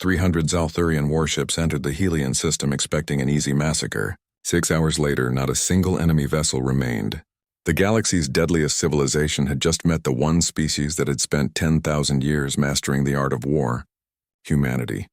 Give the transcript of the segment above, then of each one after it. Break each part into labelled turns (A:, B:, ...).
A: 300 Zalthurian warships entered the Helion system expecting an easy massacre. 6 hours later, not a single enemy vessel remained. The galaxy's deadliest civilization had just met the one species that had spent 10,000 years mastering the art of war: humanity.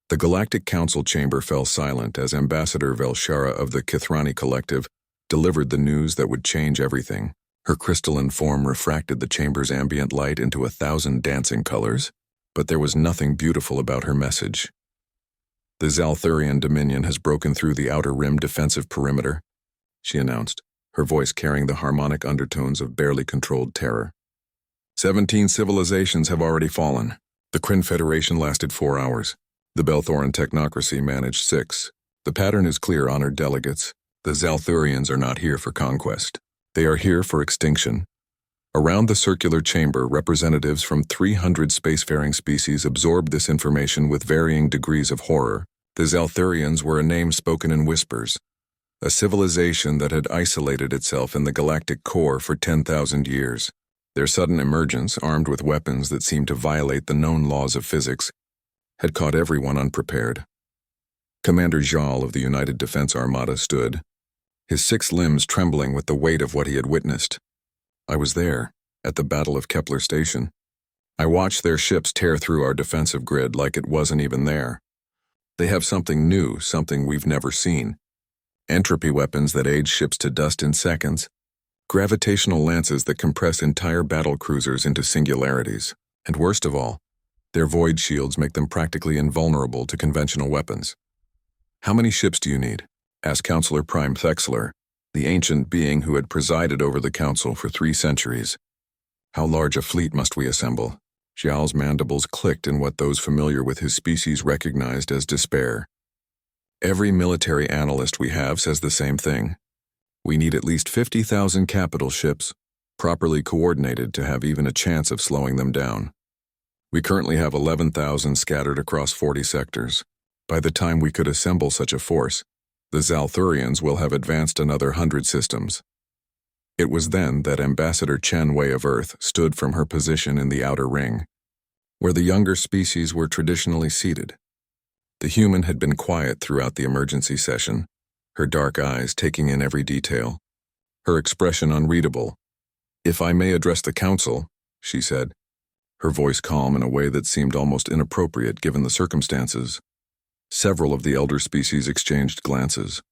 A: The Galactic Council chamber fell silent as Ambassador Velshara of the Kithrani Collective delivered the news that would change everything. Her crystalline form refracted the chamber's ambient light into 1,000 dancing colors, but there was nothing beautiful about her message. The Zalthurian Dominion has broken through the Outer Rim defensive perimeter, she announced, her voice carrying the harmonic undertones of barely controlled terror. 17 civilizations have already fallen. The Kryn Federation lasted 4 hours. The Belthoran technocracy managed 6. The pattern is clear, honored delegates. The Zalthurians are not here for conquest. They are here for extinction. Around the circular chamber, representatives from 300 spacefaring species absorbed this information with varying degrees of horror. The Zalthurians were a name spoken in whispers, a civilization that had isolated itself in the galactic core for 10,000 years. Their sudden emergence, armed with weapons that seemed to violate the known laws of physics, had caught everyone unprepared. Commander Jal of the United Defense Armada stood, his 6 limbs trembling with the weight of what he had witnessed. I was there, at the Battle of Kepler Station. I watched their ships tear through our defensive grid like it wasn't even there. They have something new, something we've never seen. Entropy weapons that age ships to dust in seconds. Gravitational lances that compress entire battle cruisers into singularities. And worst of all, their void shields make them practically invulnerable to conventional weapons. How many ships do you need? Asked Counselor Prime Thexler, the ancient being who had presided over the council for 3 centuries. How large a fleet must we assemble? Xiao's mandibles clicked in what those familiar with his species recognized as despair. Every military analyst we have says the same thing. We need at least 50,000 capital ships, properly coordinated to have even a chance of slowing them down. We currently have 11,000 scattered across 40 sectors. By the time we could assemble such a force, the Zalthurians will have advanced another 100 systems. It was then that Ambassador Chen Wei of Earth stood from her position in the outer ring, where the younger species were traditionally seated. The human had been quiet throughout the emergency session, her dark eyes taking in every detail, her expression unreadable. "If I may address the council," she said, her voice calm in a way that seemed almost inappropriate given the circumstances. Several of the elder species exchanged glances.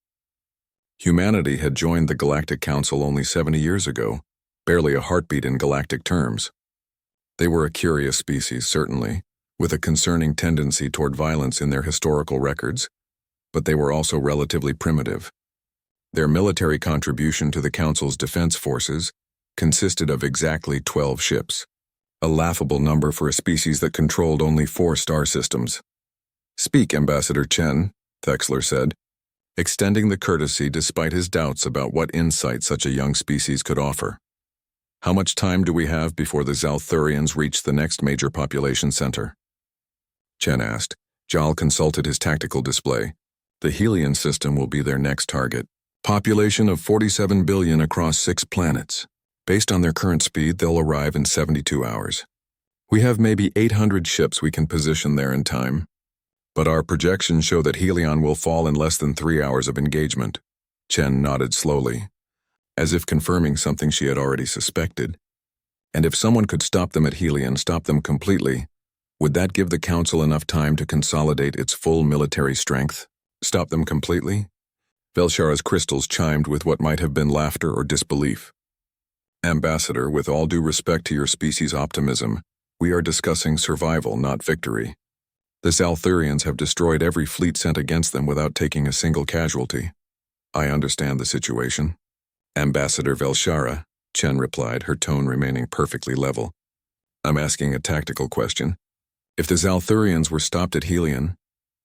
A: Humanity had joined the Galactic Council only 70 years ago, barely a heartbeat in galactic terms. They were a curious species, certainly, with a concerning tendency toward violence in their historical records, but they were also relatively primitive. Their military contribution to the Council's defense forces consisted of exactly 12 ships, a laughable number for a species that controlled only 4 star systems. "Speak, Ambassador Chen," Thexler said, extending the courtesy despite his doubts about what insight such a young species could offer. "How much time do we have before the Zalthurians reach the next major population center?" Chen asked. Jal consulted his tactical display. "The Helion system will be their next target. Population of 47 billion across 6 planets. Based on their current speed, they'll arrive in 72 hours. We have maybe 800 ships we can position there in time. But our projections show that Helion will fall in less than 3 hours of engagement." Chen nodded slowly, as if confirming something she had already suspected. "And if someone could stop them at Helion, stop them completely, would that give the Council enough time to consolidate its full military strength? Stop them completely?" Velshara's crystals chimed with what might have been laughter or disbelief. "Ambassador, with all due respect to your species' optimism, we are discussing survival, not victory. The Zalthurians have destroyed every fleet sent against them without taking a single casualty. I understand the situation." "Ambassador Velshara," Chen replied, her tone remaining perfectly level. "I'm asking a tactical question. If the Zalthurians were stopped at Helion,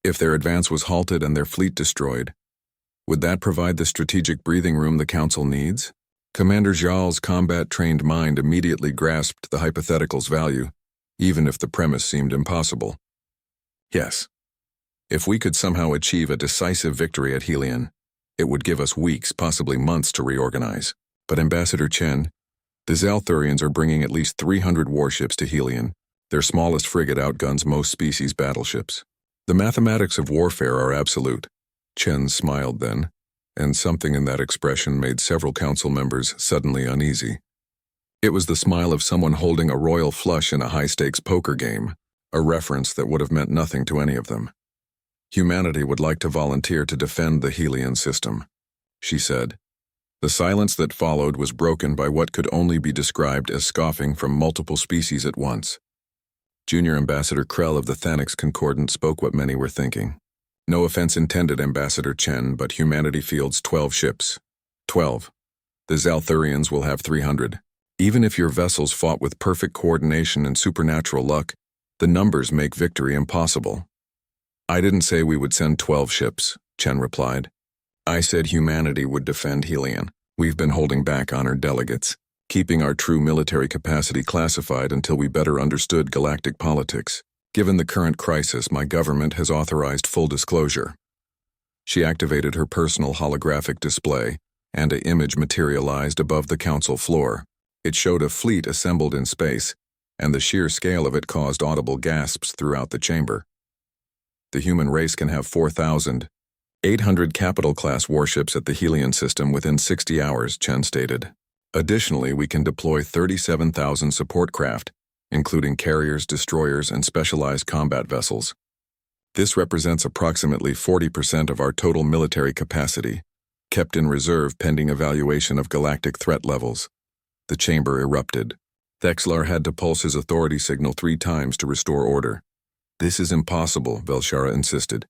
A: if their advance was halted and their fleet destroyed, would that provide the strategic breathing room the Council needs?" Commander Jal's combat-trained mind immediately grasped the hypothetical's value, even if the premise seemed impossible. "Yes. If we could somehow achieve a decisive victory at Helion, it would give us weeks, possibly months to reorganize. But Ambassador Chen, the Zalthurians are bringing at least 300 warships to Helion. Their smallest frigate outguns most species' battleships. The mathematics of warfare are absolute. Chen smiled then, and something in that expression made several council members suddenly uneasy. It was the smile of someone holding a royal flush in a high-stakes poker game, a reference that would have meant nothing to any of them. Humanity would like to volunteer to defend the Helion system, she said. The silence that followed was broken by what could only be described as scoffing from multiple species at once. Junior Ambassador Krell of the Thanix Concordant spoke what many were thinking. No offense intended, Ambassador Chen, but humanity fields 12 ships. 12. The Zalthurians will have 300. Even if your vessels fought with perfect coordination and supernatural luck, the numbers make victory impossible. I didn't say we would send 12 ships, Chen replied. I said humanity would defend Helion. We've been holding back honored delegates, keeping our true military capacity classified until we better understood galactic politics. Given the current crisis, my government has authorized full disclosure. She activated her personal holographic display, and an image materialized above the council floor. It showed a fleet assembled in space, and the sheer scale of it caused audible gasps throughout the chamber. The human race can have 4,800 capital-class warships at the Helion system within 60 hours, Chen stated. Additionally, we can deploy 37,000 support craft, including carriers, destroyers, and specialized combat vessels. This represents approximately 40% of our total military capacity, kept in reserve pending evaluation of galactic threat levels. The chamber erupted. Thexlar had to pulse his authority signal 3 times to restore order. This is impossible, Velshara insisted.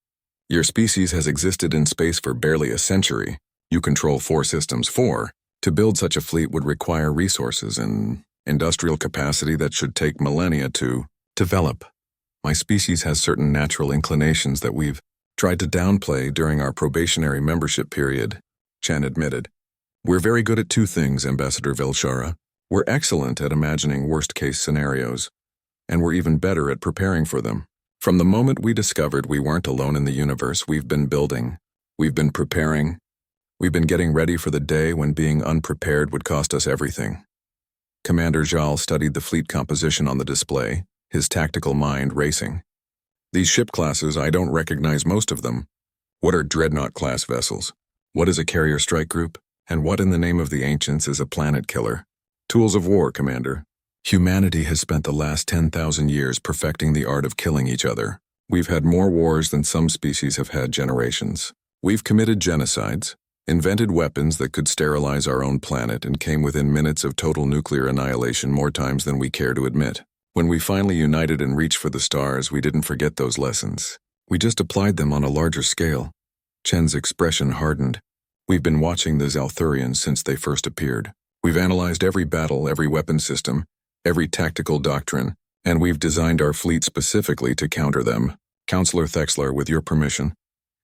A: Your species has existed in space for barely a century. You control 4 systems. 4. To build such a fleet would require resources and industrial capacity that should take millennia to develop. My species has certain natural inclinations that we've tried to downplay during our probationary membership period, Chen admitted. We're very good at 2 things, Ambassador Velshara. We're excellent at imagining worst-case scenarios, and we're even better at preparing for them. From the moment we discovered we weren't alone in the universe, we've been building. We've been preparing. We've been getting ready for the day when being unprepared would cost us everything. Commander Jal studied the fleet composition on the display, his tactical mind racing. These ship classes, I don't recognize most of them. What are dreadnought-class vessels? What is a carrier strike group? And what in the name of the ancients is a planet killer? Tools of war, Commander. Humanity has spent the last 10,000 years perfecting the art of killing each other. We've had more wars than some species have had generations. We've committed genocides, invented weapons that could sterilize our own planet, and came within minutes of total nuclear annihilation more times than we care to admit. When we finally united and reached for the stars, we didn't forget those lessons. We just applied them on a larger scale. Chen's expression hardened. We've been watching the Zalthurians since they first appeared. We've analyzed every battle, every weapon system, every tactical doctrine, and we've designed our fleet specifically to counter them. Counselor Thexlar, with your permission,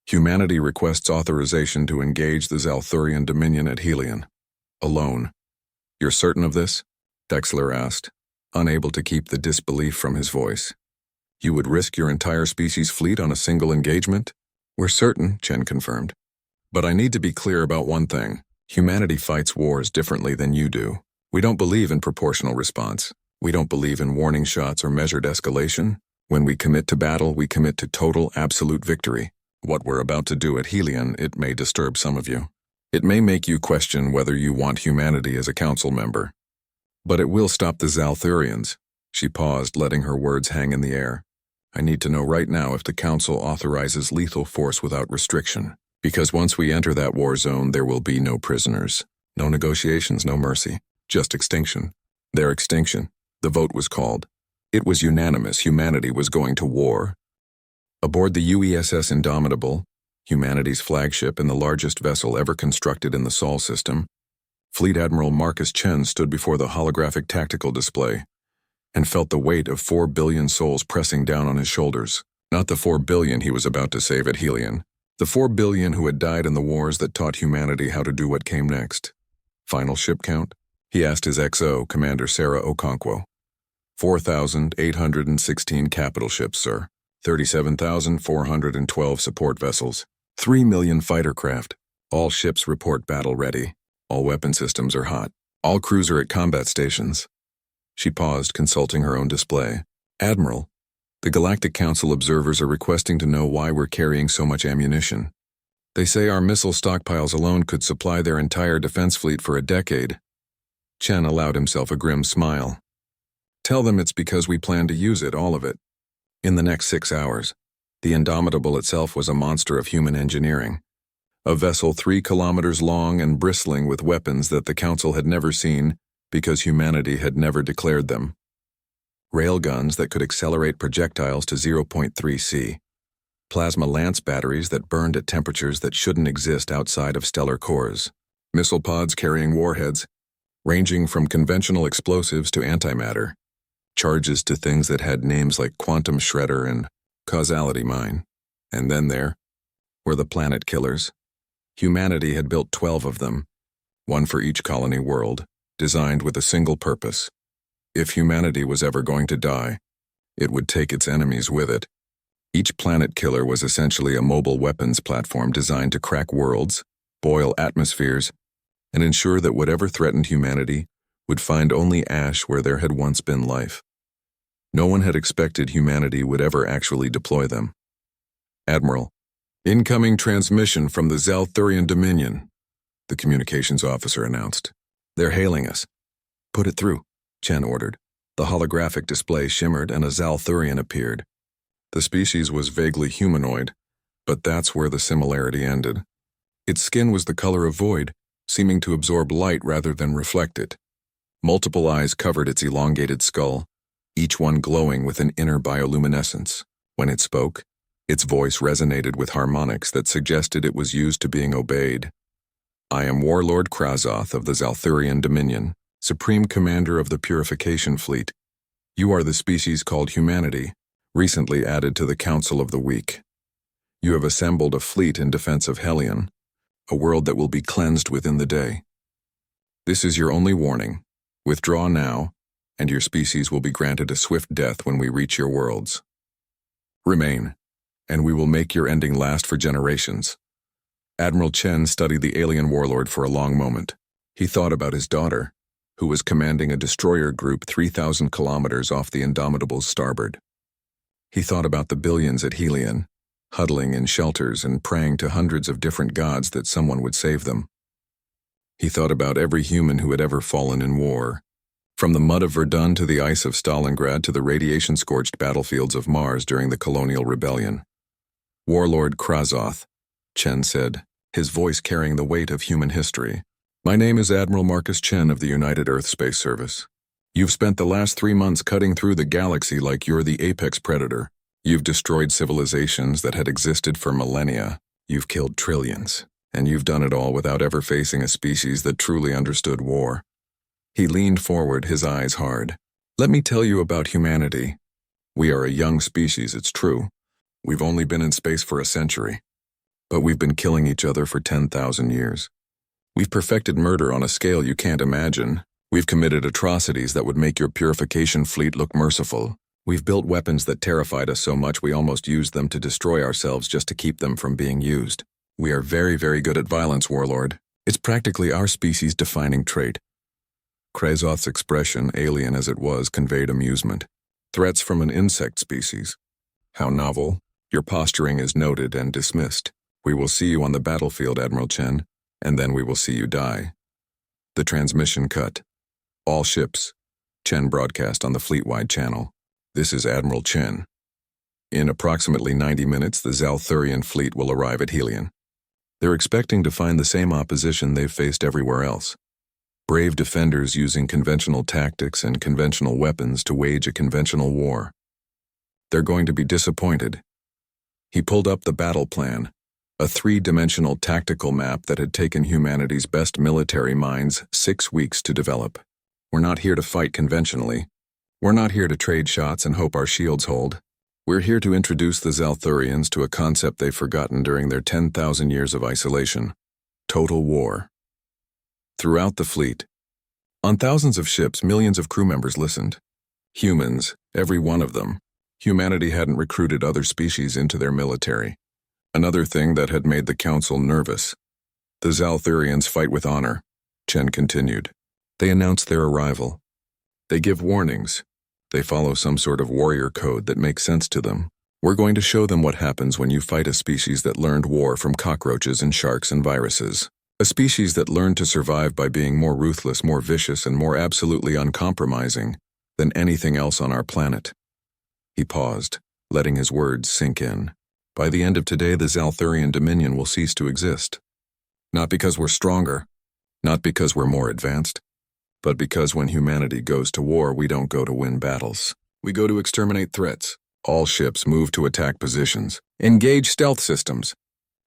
A: humanity requests authorization to engage the Zalthurian Dominion at Helion. Alone. You're certain of this? Thexlar asked, unable to keep the disbelief from his voice. You would risk your entire species' fleet on a single engagement? We're certain, Chen confirmed. But I need to be clear about one thing. Humanity fights wars differently than you do. We don't believe in proportional response. We don't believe in warning shots or measured escalation. When we commit to battle, we commit to total, absolute victory. What we're about to do at Helion, it may disturb some of you. It may make you question whether you want humanity as a council member. But it will stop the Zalthurians. She paused, letting her words hang in the air. I need to know right now if the council authorizes lethal force without restriction. Because once we enter that war zone, there will be no prisoners. No negotiations, no mercy. Just extinction. Their extinction. The vote was called. It was unanimous. Humanity was going to war. Aboard the UESS Indomitable, humanity's flagship and the largest vessel ever constructed in the Sol system, Fleet Admiral Marcus Chen stood before the holographic tactical display and felt the weight of 4 billion souls pressing down on his shoulders. Not the 4 billion he was about to save at Helion. The 4 billion who had died in the wars that taught humanity how to do what came next. Final ship count? He asked his XO, Commander Sarah Okonkwo. 4,816 capital ships, sir. 37,412 support vessels. 3 million fighter craft. All ships report battle ready. All weapon systems are hot. All crews are at combat stations. She paused, consulting her own display. Admiral, the The Galactic Council observers are requesting to know why we're carrying so much ammunition. They say our missile stockpiles alone could supply their entire defense fleet for a decade. Chen allowed himself a grim smile. Tell them it's because we plan to use it, all of it. In the next 6 hours, the Indomitable itself was a monster of human engineering. A vessel 3 kilometers long and bristling with weapons that the Council had never seen because humanity had never declared them. Railguns that could accelerate projectiles to 0.3 C. Plasma lance batteries that burned at temperatures that shouldn't exist outside of stellar cores. Missile pods carrying warheads, ranging from conventional explosives to antimatter. Charges to things that had names like Quantum Shredder and Causality Mine. And then there were the Planet Killers. Humanity had built 12 of them, one for each colony world, designed with a single purpose. If humanity was ever going to die, it would take its enemies with it. Each Planet Killer was essentially a mobile weapons platform designed to crack worlds, boil atmospheres, and ensure that whatever threatened humanity would find only ash where there had once been life. No one had expected humanity would ever actually deploy them. Admiral, incoming transmission from the Zalthurian Dominion, the communications officer announced. They're hailing us. Put it through, Chen ordered. The holographic display shimmered and a Zalthurian appeared. The species was vaguely humanoid, but that's where the similarity ended. Its skin was the color of void, seeming to absorb light rather than reflect it. Multiple eyes covered its elongated skull, each one glowing with an inner bioluminescence. When it spoke, its voice resonated with harmonics that suggested it was used to being obeyed. I am Warlord Krazoth of the Zalthurian Dominion, Supreme Commander of the Purification Fleet. You are the species called humanity, recently added to the Council of the Weak. You have assembled a fleet in defense of Hellion, a world that will be cleansed within the day. This is your only warning. Withdraw now, and your species will be granted a swift death when we reach your worlds. Remain, and we will make your ending last for generations. Admiral Chen studied the alien warlord for a long moment. He thought about his daughter, who was commanding a destroyer group 3,000 kilometers off the Indomitable's starboard. He thought about the billions at Helion, huddling in shelters and praying to hundreds of different gods that someone would save them. He thought about every human who had ever fallen in war, from the mud of Verdun to the ice of Stalingrad to the radiation-scorched battlefields of Mars during the Colonial Rebellion. Warlord Krazoth, Chen said, his voice carrying the weight of human history. My name is Admiral Marcus Chen of the United Earth Space Service. You've spent the last 3 months cutting through the galaxy like you're the apex predator. You've destroyed civilizations that had existed for millennia. You've killed trillions, and you've done it all without ever facing a species that truly understood war. He leaned forward, his eyes hard. Let me tell you about humanity. We are a young species, it's true. We've only been in space for a century. But we've been killing each other for 10,000 years. We've perfected murder on a scale you can't imagine. We've committed atrocities that would make your purification fleet look merciful. We've built weapons that terrified us so much we almost used them to destroy ourselves just to keep them from being used. We are very, very good at violence, Warlord. It's practically our species' defining trait. Krazoth's expression, alien as it was, conveyed amusement. Threats from an insect species. How novel. Your posturing is noted and dismissed. We will see you on the battlefield, Admiral Chen, and then we will see you die. The transmission cut. All ships. Chen broadcast on the fleet-wide channel. This is Admiral Chen. In approximately 90 minutes, the Zalthurian fleet will arrive at Helion. They're expecting to find the same opposition they've faced everywhere else. Brave defenders using conventional tactics and conventional weapons to wage a conventional war. They're going to be disappointed. He pulled up the battle plan, a 3-dimensional tactical map that had taken humanity's best military minds 6 weeks to develop. We're not here to fight conventionally. We're not here to trade shots and hope our shields hold. We're here to introduce the Zalthurians to a concept they've forgotten during their 10,000 years of isolation. Total war. Throughout the fleet, on thousands of ships, millions of crew members listened. Humans, every one of them. Humanity hadn't recruited other species into their military. Another thing that had made the Council nervous. The Zalthurians fight with honor, Chen continued. They announce their arrival. They give warnings, They follow some sort of warrior code that makes sense to them. We're going to show them what happens when you fight a species that learned war from cockroaches and sharks and viruses. A species that learned to survive by being more ruthless, more vicious, and more absolutely uncompromising than anything else on our planet. He paused, letting his words sink in. By the end of today, the Zalthurian Dominion will cease to exist. Not because we're stronger, not because we're more advanced, but because when humanity goes to war, we don't go to win battles. We go to exterminate threats. All ships move to attack positions. Engage stealth systems.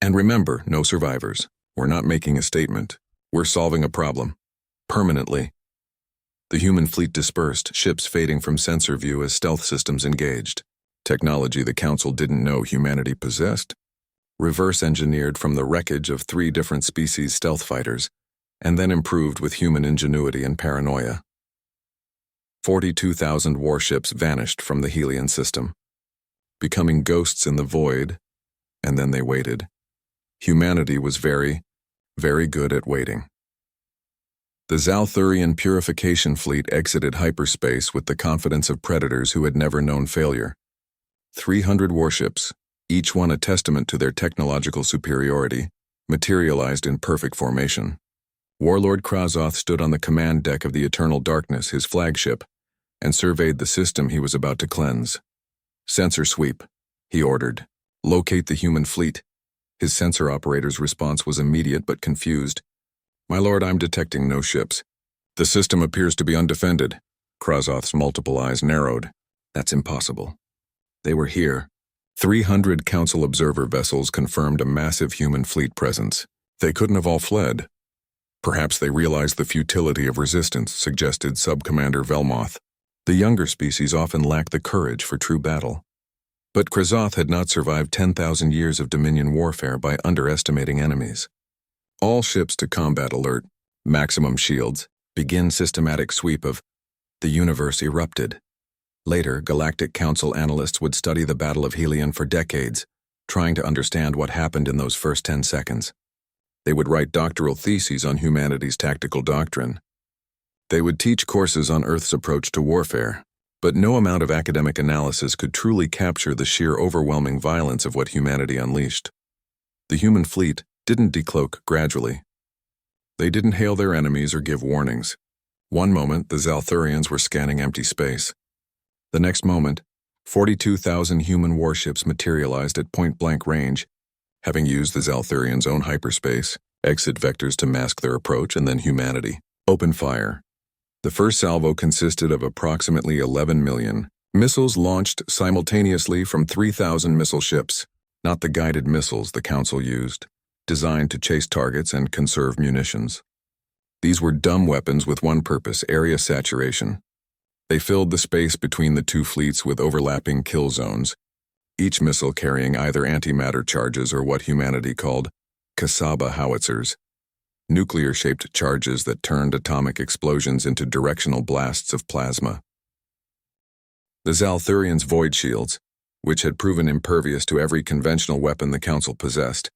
A: And remember, no survivors. We're not making a statement. We're solving a problem. Permanently. The human fleet dispersed, ships fading from sensor view as stealth systems engaged. Technology the Council didn't know humanity possessed. Reverse-engineered from the wreckage of 3 different species stealth fighters, and then improved with human ingenuity and paranoia. 42,000 warships vanished from the Helian system, becoming ghosts in the void, and then they waited. Humanity was very, very good at waiting. The Zalthurian Purification Fleet exited hyperspace with the confidence of predators who had never known failure. 300 warships, each one a testament to their technological superiority, materialized in perfect formation. Warlord Krazoth stood on the command deck of the Eternal Darkness, his flagship, and surveyed the system he was about to cleanse. "Sensor sweep," he ordered. "Locate the human fleet." His sensor operator's response was immediate but confused. "My lord, I'm detecting no ships. The system appears to be undefended." Krazoth's multiple eyes narrowed. "That's impossible." They were here. 300 Council observer vessels confirmed a massive human fleet presence. They couldn't have all fled. Perhaps they realized the futility of resistance, suggested Sub-Commander Velmoth. The younger species often lack the courage for true battle. But Krazoth had not survived 10,000 years of Dominion warfare by underestimating enemies. All ships to combat alert, maximum shields, begin systematic sweep of... The universe erupted. Later, Galactic Council analysts would study the Battle of Helion for decades, trying to understand what happened in those first 10 seconds. They would write doctoral theses on humanity's tactical doctrine. They would teach courses on Earth's approach to warfare, but no amount of academic analysis could truly capture the sheer overwhelming violence of what humanity unleashed. The human fleet didn't decloak gradually. They didn't hail their enemies or give warnings. One moment, the Zalthurians were scanning empty space. The next moment, 42,000 human warships materialized at point-blank range, having used the Zalthurians' own hyperspace, exit vectors to mask their approach, and then humanity. Open fire. The first salvo consisted of approximately 11 million missiles launched simultaneously from 3,000 missile ships, not the guided missiles the Council used, designed to chase targets and conserve munitions. These were dumb weapons with one purpose: area saturation. They filled the space between the two fleets with overlapping kill zones, each missile carrying either antimatter charges or what humanity called Kasaba howitzers, nuclear-shaped charges that turned atomic explosions into directional blasts of plasma. The Zalthurians' void shields, which had proven impervious to every conventional weapon the Council possessed,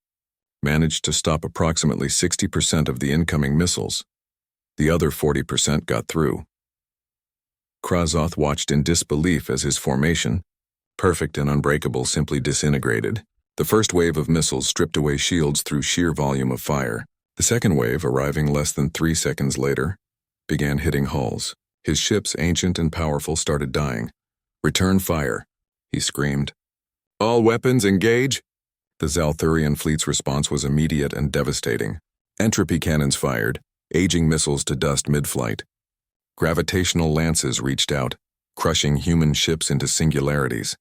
A: managed to stop approximately 60% of the incoming missiles. The other 40% got through. Krazoth watched in disbelief as his formation, perfect and unbreakable, simply disintegrated. The first wave of missiles stripped away shields through sheer volume of fire. The second wave, arriving less than 3 seconds later, began hitting hulls. His ships, ancient and powerful, started dying. "Return fire," he screamed. "All weapons engage!" The Zalthurian fleet's response was immediate and devastating. Entropy cannons fired, aging missiles to dust mid-flight. Gravitational lances reached out, crushing human ships into singularities.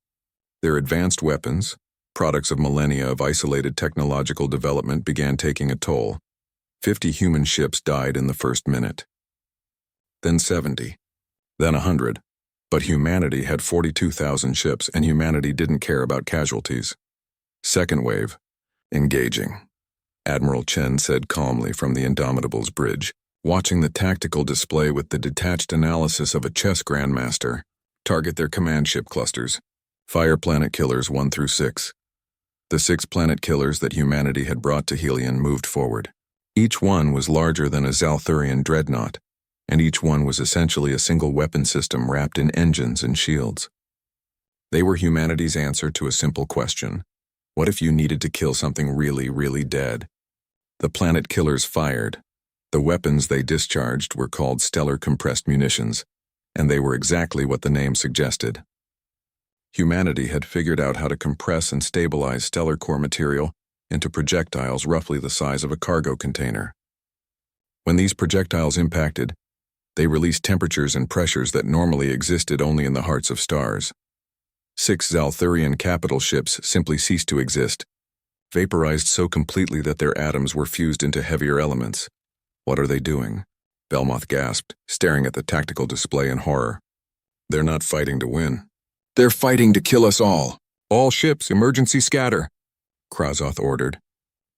A: Their advanced weapons, products of millennia of isolated technological development, began taking a toll. 50 human ships died in the first minute. Then 70. Then 100. But humanity had 42,000 ships, and humanity didn't care about casualties. Second wave. Engaging. Admiral Chen said calmly from the Indomitable's bridge, watching the tactical display with the detached analysis of a chess grandmaster. Target their command ship clusters. Fire planet killers 1 through 6. The 6 planet killers that humanity had brought to Helion moved forward. Each one was larger than a Zalthurian dreadnought, and each one was essentially a single weapon system wrapped in engines and shields. They were humanity's answer to a simple question. What if you needed to kill something really, really dead? The planet killers fired. The weapons they discharged were called stellar compressed munitions, and they were exactly what the name suggested. Humanity had figured out how to compress and stabilize stellar core material into projectiles roughly the size of a cargo container. When these projectiles impacted, they released temperatures and pressures that normally existed only in the hearts of stars. 6 Zalthurian capital ships simply ceased to exist, vaporized so completely that their atoms were fused into heavier elements. What are they doing? Belmoth gasped, staring at the tactical display in horror. They're not fighting to win. They're fighting to kill us all. All ships, emergency scatter, Krazoth ordered.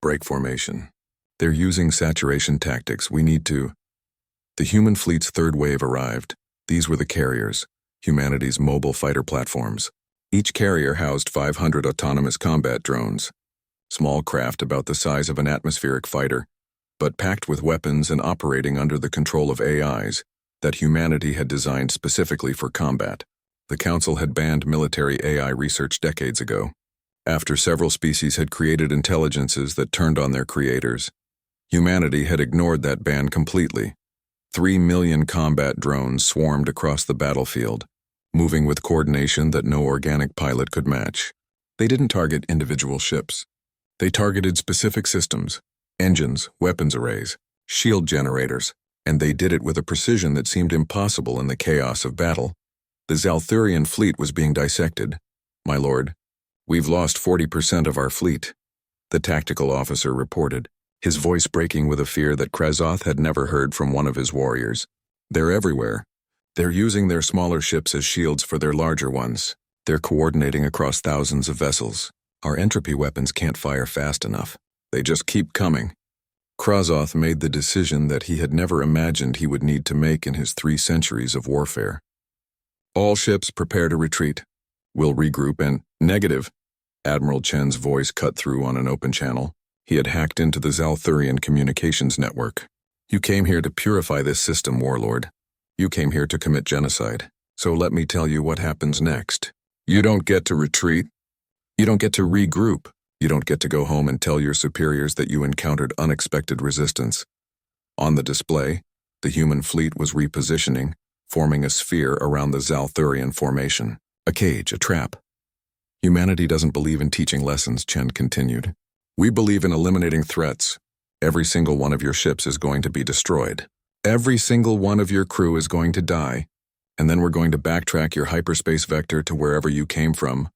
A: Break formation. They're using saturation tactics. We need to. The human fleet's third wave arrived. These were the carriers, humanity's mobile fighter platforms. Each carrier housed 500 autonomous combat drones. Small craft about the size of an atmospheric fighter, but packed with weapons and operating under the control of AIs that humanity had designed specifically for combat. The Council had banned military AI research decades ago. After several species had created intelligences that turned on their creators, humanity had ignored that ban completely. 3 million combat drones swarmed across the battlefield, moving with coordination that no organic pilot could match. They didn't target individual ships. They targeted specific systems, engines, weapons arrays, shield generators, and they did it with a precision that seemed impossible in the chaos of battle. The Zalthurian fleet was being dissected. My lord, we've lost 40% of our fleet, the tactical officer reported, his voice breaking with a fear that Krazoth had never heard from one of his warriors. They're everywhere. They're using their smaller ships as shields for their larger ones. They're coordinating across thousands of vessels. Our entropy weapons can't fire fast enough. They just keep coming. Krazoth made the decision that he had never imagined he would need to make in his 3 centuries of warfare. All ships prepare to retreat. We'll regroup and— Negative. Admiral Chen's voice cut through on an open channel. He had hacked into the Zalthurian communications network. You came here to purify this system, warlord. You came here to commit genocide. So let me tell you what happens next. You don't get to retreat. You don't get to regroup. You don't get to go home and tell your superiors that you encountered unexpected resistance. On the display, the human fleet was repositioning, forming a sphere around the Zalthurian formation. A cage, a trap. Humanity doesn't believe in teaching lessons, Chen continued. We believe in eliminating threats. Every single one of your ships is going to be destroyed. Every single one of your crew is going to die. And then we're going to backtrack your hyperspace vector to wherever you came from.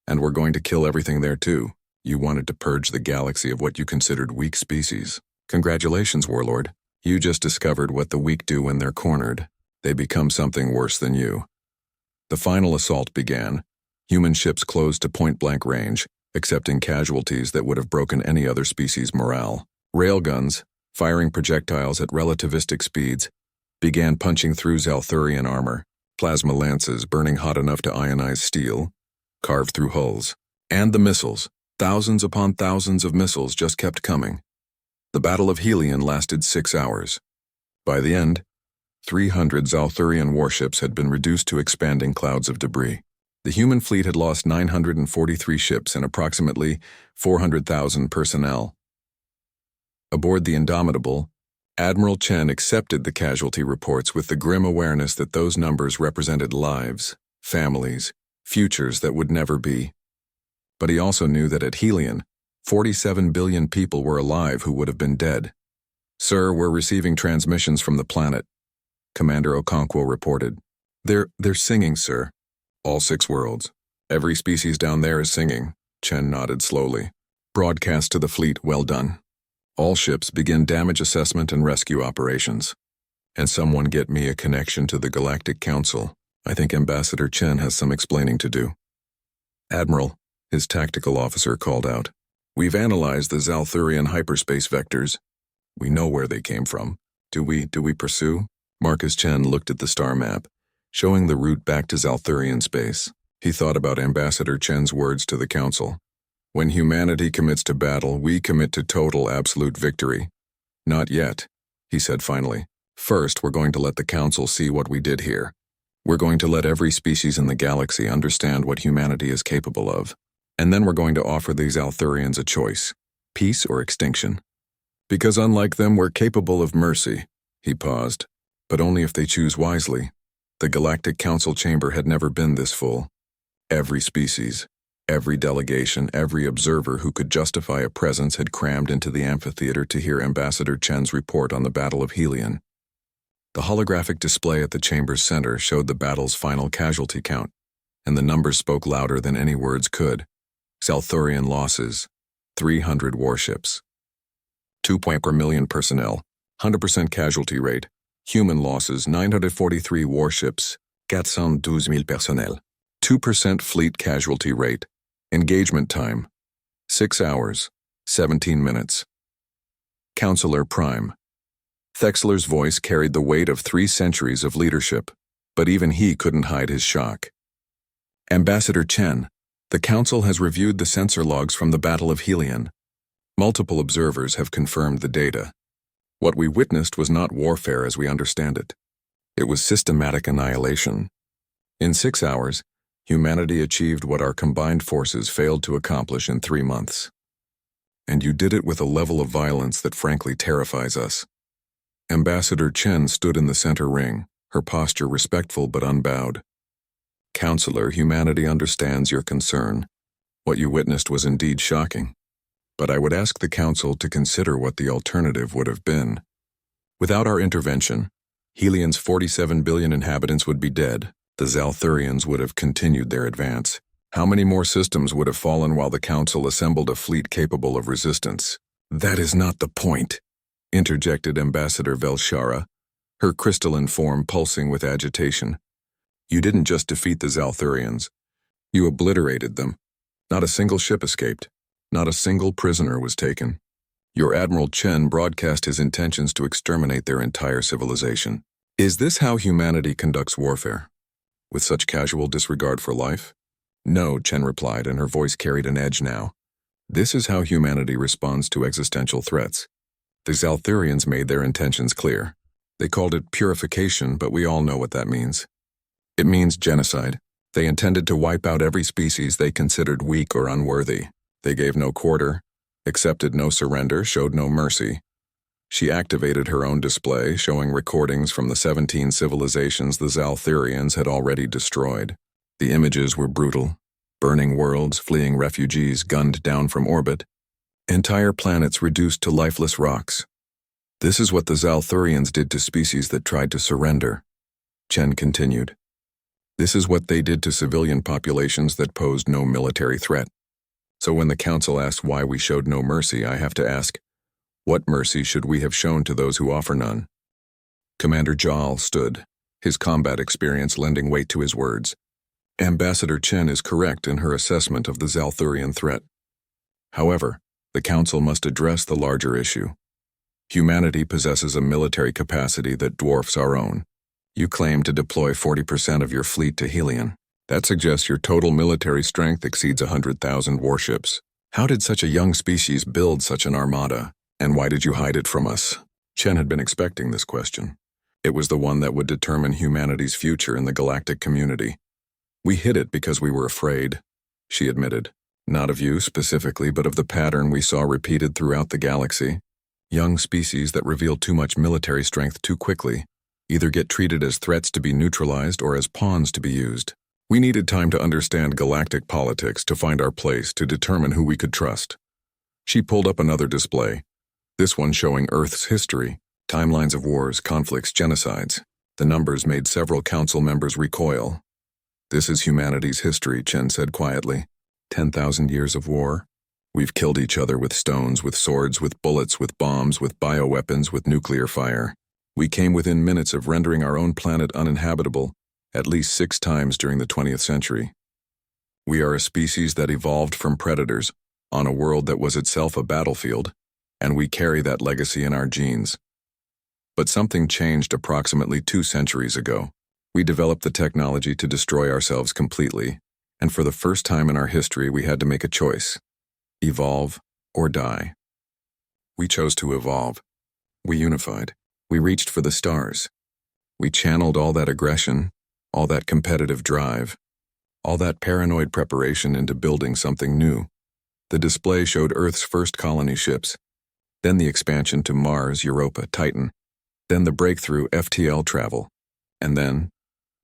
A: And we're going to kill everything there too. You wanted to purge the galaxy of what you considered weak species. Congratulations, warlord. You just discovered what the weak do when they're cornered. They become something worse than you. The final assault began. Human ships closed to point-blank range, accepting casualties that would have broken any other species' morale. Railguns, firing projectiles at relativistic speeds, began punching through Zalthurian armor. Plasma lances burning hot enough to ionize steel, carved through hulls. And the missiles. Thousands upon thousands of missiles just kept coming. The Battle of Helion lasted 6 hours. By the end, 300 Zalthurian warships had been reduced to expanding clouds of debris. The human fleet had lost 943 ships and approximately 400,000 personnel. Aboard the Indomitable, Admiral Chen accepted the casualty reports with the grim awareness that those numbers represented lives, families, futures that would never be. But he also knew that at Helion, 47 billion people were alive who would have been dead. Sir, we're receiving transmissions from the planet, Commander Okonkwo reported. They're singing, sir. All 6 worlds. Every species down there is singing. Chen nodded slowly. Broadcast to the fleet, well done. All ships begin damage assessment and rescue operations. And someone get me a connection to the Galactic Council. I think Ambassador Chen has some explaining to do. Admiral, his tactical officer called out. We've analyzed the Zalthurian hyperspace vectors. We know where they came from. Do we pursue? Marcus Chen looked at the star map, showing the route back to Zalthurian space. He thought about Ambassador Chen's words to the Council. When humanity commits to battle, we commit to total absolute victory. Not yet, he said finally. First, we're going to let the Council see what we did here. We're going to let every species in the galaxy understand what humanity is capable of. And then we're going to offer these Althurians a choice: peace or extinction. Because unlike them, we're capable of mercy. He paused. But only if they choose wisely. The Galactic Council chamber had never been this full. Every species, every delegation, every observer who could justify a presence had crammed into the amphitheater to hear Ambassador Chen's report on the Battle of Helion. The holographic display at the chamber's center showed the battle's final casualty count, and the numbers spoke louder than any words could. Xalthurian losses: 300 warships. 2 per million personnel, 100% casualty rate. Human losses: 943 warships, 412,000 personnel. 2% fleet casualty rate. Engagement time: 6 hours, 17 minutes. Counselor Prime. Thexler's voice carried the weight of 3 centuries of leadership, but even he couldn't hide his shock. Ambassador Chen, the Council has reviewed the sensor logs from the Battle of Helion. Multiple observers have confirmed the data. What we witnessed was not warfare as we understand it. It was systematic annihilation. In 6 hours, humanity achieved what our combined forces failed to accomplish in 3 months. And you did it with a level of violence that frankly terrifies us. Ambassador Chen stood in the center ring, her posture respectful but unbowed. Counselor, humanity understands your concern. What you witnessed was indeed shocking. But I would ask the Council to consider what the alternative would have been. Without our intervention, Helion's 47 billion inhabitants would be dead. The Xalthurians would have continued their advance. How many more systems would have fallen while the Council assembled a fleet capable of resistance? That is not the point, interjected Ambassador Velshara, her crystalline form pulsing with agitation. You didn't just defeat the Xalthurians. You obliterated them. Not a single ship escaped. Not a single prisoner was taken. Your Admiral Chen broadcast his intentions to exterminate their entire civilization. Is this how humanity conducts warfare? With such casual disregard for life? No, Chen replied, and her voice carried an edge now. This is how humanity responds to existential threats. The Xalthurians made their intentions clear. They called it purification, but we all know what that means. It means genocide. They intended to wipe out every species they considered weak or unworthy. They gave no quarter, accepted no surrender, showed no mercy. She activated her own display, showing recordings from the 17 civilizations the Xalthurians had already destroyed. The images were brutal. Burning worlds, fleeing refugees gunned down from orbit. Entire planets reduced to lifeless rocks. This is what the Xalthurians did to species that tried to surrender. Chen continued. This is what they did to civilian populations that posed no military threat. So when the Council asks why we showed no mercy, I have to ask, what mercy should we have shown to those who offer none? Commander Jal stood, his combat experience lending weight to his words. Ambassador Chen is correct in her assessment of the Xalthurian threat. However, the Council must address the larger issue. Humanity possesses a military capacity that dwarfs our own. You claim to deploy 40% of your fleet to Helion. That suggests your total military strength exceeds 100,000 warships. How did such a young species build such an armada? And why did you hide it from us? Chen had been expecting this question. It was the one that would determine humanity's future in the galactic community. We hid it because we were afraid, she admitted. Not of you specifically, but of the pattern we saw repeated throughout the galaxy. Young species that reveal too much military strength too quickly either get treated as threats to be neutralized or as pawns to be used. We needed time to understand galactic politics, to find our place, to determine who we could trust. She pulled up another display, this one showing Earth's history, timelines of wars, conflicts, genocides. The numbers made several council members recoil. This is humanity's history, Chen said quietly. 10,000 years of war. We've killed each other with stones, with swords, with bullets, with bombs, with bioweapons, with nuclear fire. We came within minutes of rendering our own planet uninhabitable, at least 6 times during the 20th century. We are a species that evolved from predators on a world that was itself a battlefield, and we carry that legacy in our genes. But something changed approximately 2 centuries ago. We developed the technology to destroy ourselves completely, and for the first time in our history we had to make a choice. Evolve or die. We chose to evolve. We unified. We reached for the stars. We channeled all that aggression, all that competitive drive, all that paranoid preparation into building something new. The display showed Earth's first colony ships, then the expansion to Mars, Europa, Titan, then the breakthrough FTL travel, and then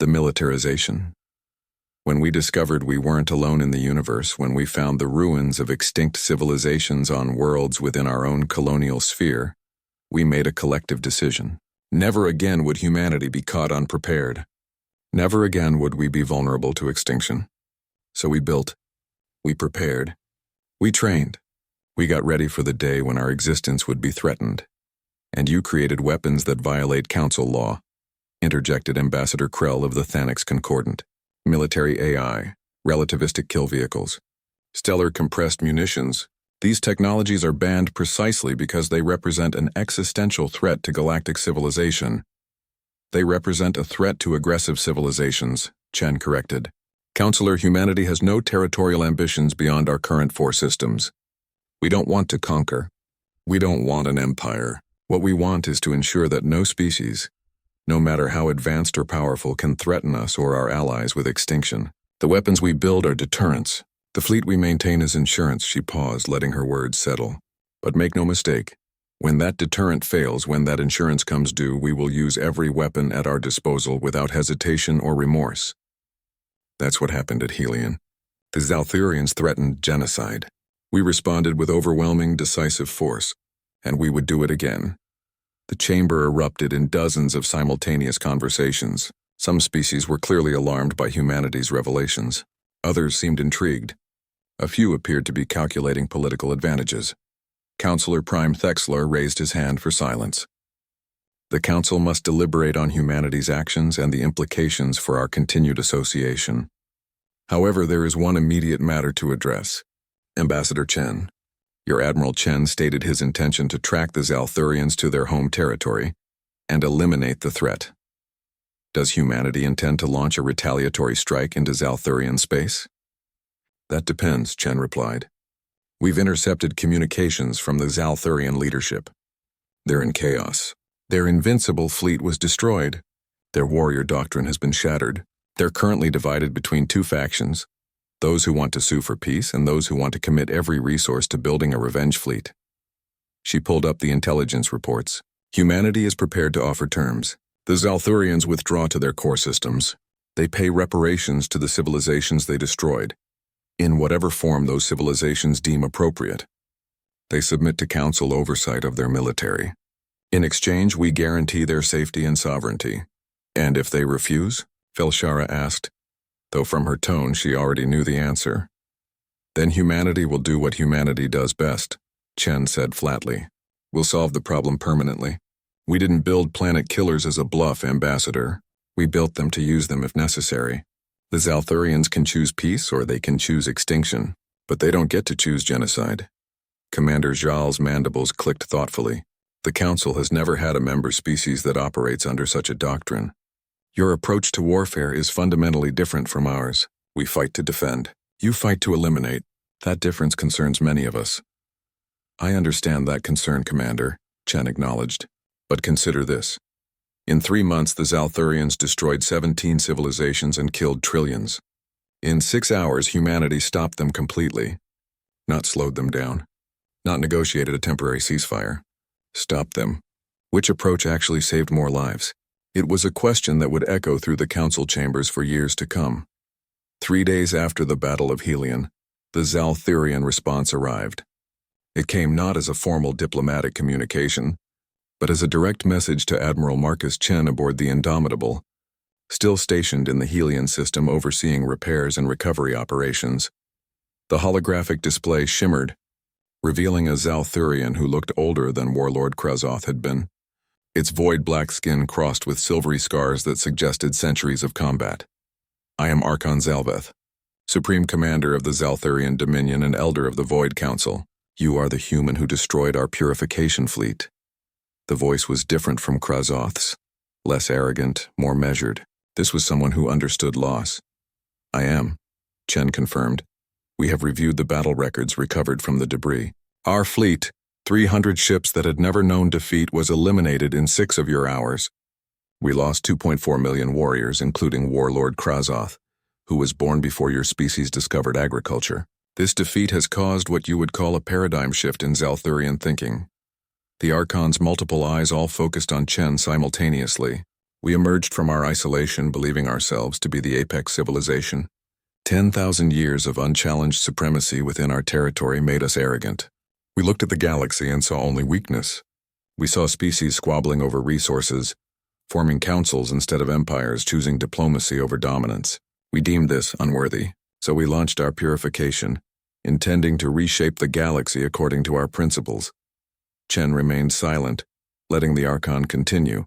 A: the militarization. When we discovered we weren't alone in the universe, when we found the ruins of extinct civilizations on worlds within our own colonial sphere, we made a collective decision. Never again would humanity be caught unprepared. Never again would we be vulnerable to extinction. So we built, we prepared, we trained, we got ready for the day when our existence would be threatened. And you created weapons that violate council law, interjected Ambassador Krell of the Thanix Concordant. Military AI, relativistic kill vehicles, stellar compressed munitions. These technologies are banned precisely because they represent an existential threat to galactic civilization. They represent a threat to aggressive civilizations, Chen corrected. Counselor, humanity has no territorial ambitions beyond our current 4 systems. We don't want to conquer. We don't want an empire. What we want is to ensure that no species, no matter how advanced or powerful, can threaten us or our allies with extinction. The weapons we build are deterrents. The fleet we maintain is insurance. She paused, letting her words settle. But make no mistake, when that deterrent fails, when that insurance comes due, we will use every weapon at our disposal without hesitation or remorse. That's what happened at Helion. The Zalthurians threatened genocide. We responded with overwhelming, decisive force, and we would do it again. The chamber erupted in dozens of simultaneous conversations. Some species were clearly alarmed by humanity's revelations. Others seemed intrigued. A few appeared to be calculating political advantages. Counselor Prime Thexler raised his hand for silence. The Council must deliberate on humanity's actions and the implications for our continued association. However, there is one immediate matter to address. Ambassador Chen. Your Admiral Chen stated his intention to track the Zalthurians to their home territory and eliminate the threat. Does humanity intend to launch a retaliatory strike into Zalthurian space? That depends, Chen replied. We've intercepted communications from the Zalthurian leadership. They're in chaos. Their invincible fleet was destroyed. Their warrior doctrine has been shattered. They're currently divided between 2 factions, those who want to sue for peace and those who want to commit every resource to building a revenge fleet. She pulled up the intelligence reports. Humanity is prepared to offer terms. The Zalthurians withdraw to their core systems. They pay reparations to the civilizations they destroyed, in whatever form those civilizations deem appropriate. They submit to council oversight of their military. In exchange, we guarantee their safety and sovereignty. And if they refuse? Felshara asked, though from her tone she already knew the answer. Then humanity will do what humanity does best, Chen said flatly. We'll solve the problem permanently. We didn't build planet killers as a bluff, Ambassador. We built them to use them if necessary. The Zalthurians can choose peace or they can choose extinction, but they don't get to choose genocide. Commander Zhal's mandibles clicked thoughtfully. The Council has never had a member species that operates under such a doctrine. Your approach to warfare is fundamentally different from ours. We fight to defend. You fight to eliminate. That difference concerns many of us. I understand that concern, Commander, Chen acknowledged. But consider this. In 3 months, the Zalthurians destroyed 17 civilizations and killed trillions. In 6 hours, humanity stopped them completely. Not slowed them down. Not negotiated a temporary ceasefire. Stopped them. Which approach actually saved more lives? It was a question that would echo through the council chambers for years to come. 3 days after the Battle of Helion, the Zalthurian response arrived. It came not as a formal diplomatic communication, but as a direct message to Admiral Marcus Chen aboard the Indomitable, still stationed in the Helion system overseeing repairs and recovery operations. The holographic display shimmered, revealing a Zalthurian who looked older than Warlord Krazoth had been. Its void black skin crossed with silvery scars that suggested centuries of combat. I am Archon Zalveth, Supreme Commander of the Zalthurian Dominion and Elder of the Void Council. You are the human who destroyed our purification fleet. The voice was different from Krazoth's, less arrogant, more measured. This was someone who understood loss. I am, Chen confirmed. We have reviewed the battle records recovered from the debris. Our fleet, 300 ships that had never known defeat was eliminated in 6 of your hours. We lost 2.4 million warriors, including Warlord Krazoth, who was born before your species discovered agriculture. This defeat has caused what you would call a paradigm shift in Zalthurian thinking. The Archon's multiple eyes all focused on Chen simultaneously. We emerged from our isolation believing ourselves to be the apex civilization. 10,000 years of unchallenged supremacy within our territory made us arrogant. We looked at the galaxy and saw only weakness. We saw species squabbling over resources, forming councils instead of empires, choosing diplomacy over dominance. We deemed this unworthy, so we launched our purification, intending to reshape the galaxy according to our principles. Chen remained silent, letting the Archon continue.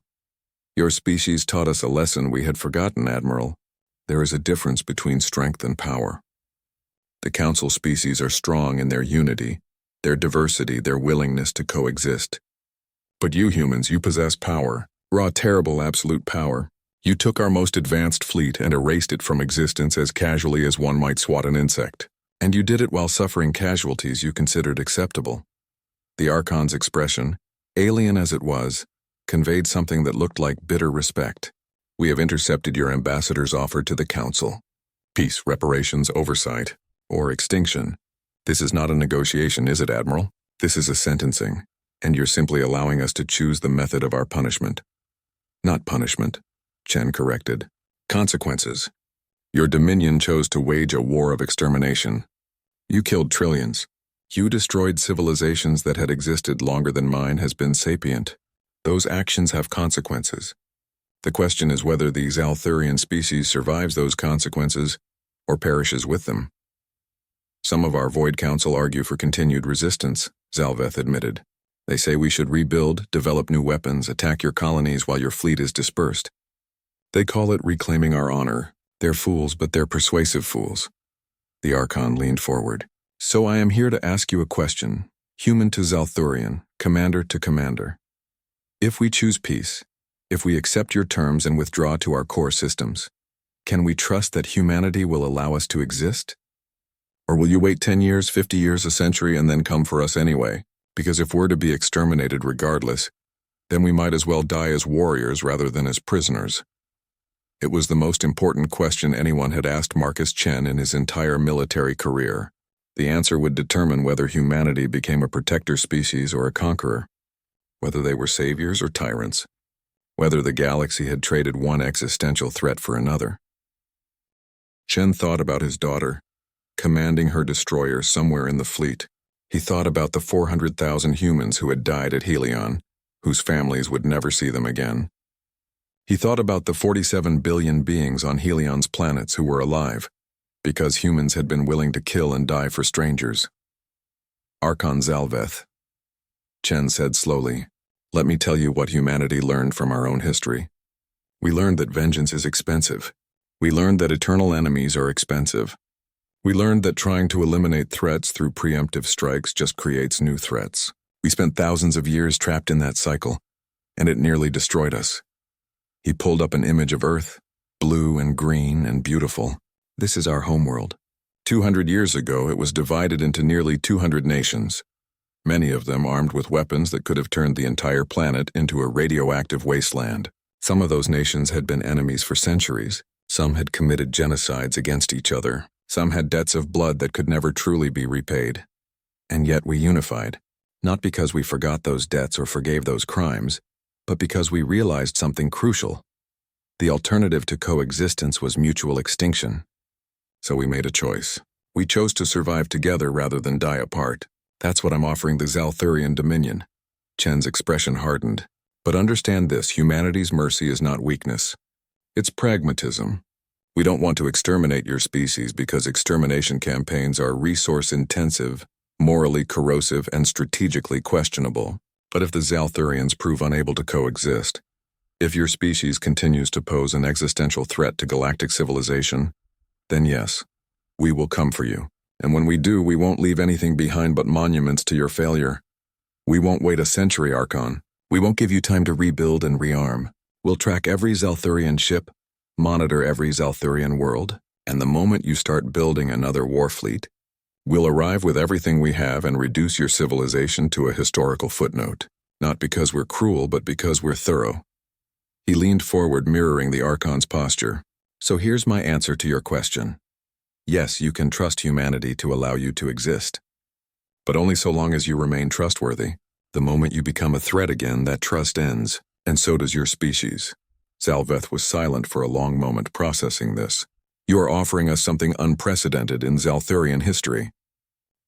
A: Your species taught us a lesson we had forgotten, Admiral. There is a difference between strength and power. The Council species are strong in their unity, their diversity, their willingness to coexist. But you humans, you possess power, raw, terrible, absolute power. You took our most advanced fleet and erased it from existence as casually as one might swat an insect. And you did it while suffering casualties you considered acceptable. The Archon's expression, alien as it was, conveyed something that looked like bitter respect. We have intercepted your ambassador's offer to the Council. Peace, reparations, oversight, or extinction. This is not a negotiation, is it, Admiral? This is a sentencing, and you're simply allowing us to choose the method of our punishment. Not punishment, Chen corrected. Consequences. Your Dominion chose to wage a war of extermination. You killed trillions. You destroyed civilizations that had existed longer than mine has been sapient. Those actions have consequences. The question is whether the Zalthurian species survives those consequences or perishes with them. Some of our Void Council argue for continued resistance, Zalveth admitted. They say we should rebuild, develop new weapons, attack your colonies while your fleet is dispersed. They call it reclaiming our honor. They're fools, but they're persuasive fools. The Archon leaned forward. So I am here to ask you a question, human to Zalthurian, commander to commander. If we choose peace, if we accept your terms and withdraw to our core systems, can we trust that humanity will allow us to exist? Or will you wait 10 years, 50 years, a century, and then come for us anyway? Because if we're to be exterminated regardless, then we might as well die as warriors rather than as prisoners. It was the most important question anyone had asked Marcus Chen in his entire military career. The answer would determine whether humanity became a protector species or a conqueror, whether they were saviors or tyrants, whether the galaxy had traded one existential threat for another. Chen thought about his daughter, commanding her destroyer somewhere in the fleet. He thought about the 400,000 humans who had died at Helion, whose families would never see them again. He thought about the 47 billion beings on Helion's planets who were alive, because humans had been willing to kill and die for strangers. Archon Zalveth. Chen said slowly, let me tell you what humanity learned from our own history. We learned that vengeance is expensive. We learned that eternal enemies are expensive. We learned that trying to eliminate threats through preemptive strikes just creates new threats. We spent thousands of years trapped in that cycle, and it nearly destroyed us. He pulled up an image of Earth, blue and green and beautiful. This is our homeworld. 200 years ago, it was divided into nearly 200 nations, many of them armed with weapons that could have turned the entire planet into a radioactive wasteland. Some of those nations had been enemies for centuries. Some had committed genocides against each other. Some had debts of blood that could never truly be repaid. And yet we unified, not because we forgot those debts or forgave those crimes, but because we realized something crucial. The alternative to coexistence was mutual extinction. So we made a choice. We chose to survive together rather than die apart. That's what I'm offering the Zalthurian Dominion. Chen's expression hardened. But understand this, humanity's mercy is not weakness. It's pragmatism. We don't want to exterminate your species because extermination campaigns are resource-intensive, morally corrosive, and strategically questionable. But if the Zalthurians prove unable to coexist, if your species continues to pose an existential threat to galactic civilization, then yes, we will come for you. And when we do, we won't leave anything behind but monuments to your failure. We won't wait a century, Archon. We won't give you time to rebuild and rearm. We'll track every Zalthurian ship, monitor every Zalthurian world, and the moment you start building another war fleet, We'll arrive with everything we have and reduce your civilization to a historical footnote, not because we're cruel, but because we're thorough. He leaned forward, mirroring the Archon's posture. So here's my answer to your question. Yes, you can trust humanity to allow you to exist. But only so long as you remain trustworthy. The moment you become a threat again, that trust ends, and so does your species. Zalveth was silent for a long moment, processing this. You are offering us something unprecedented in Zalthurian history.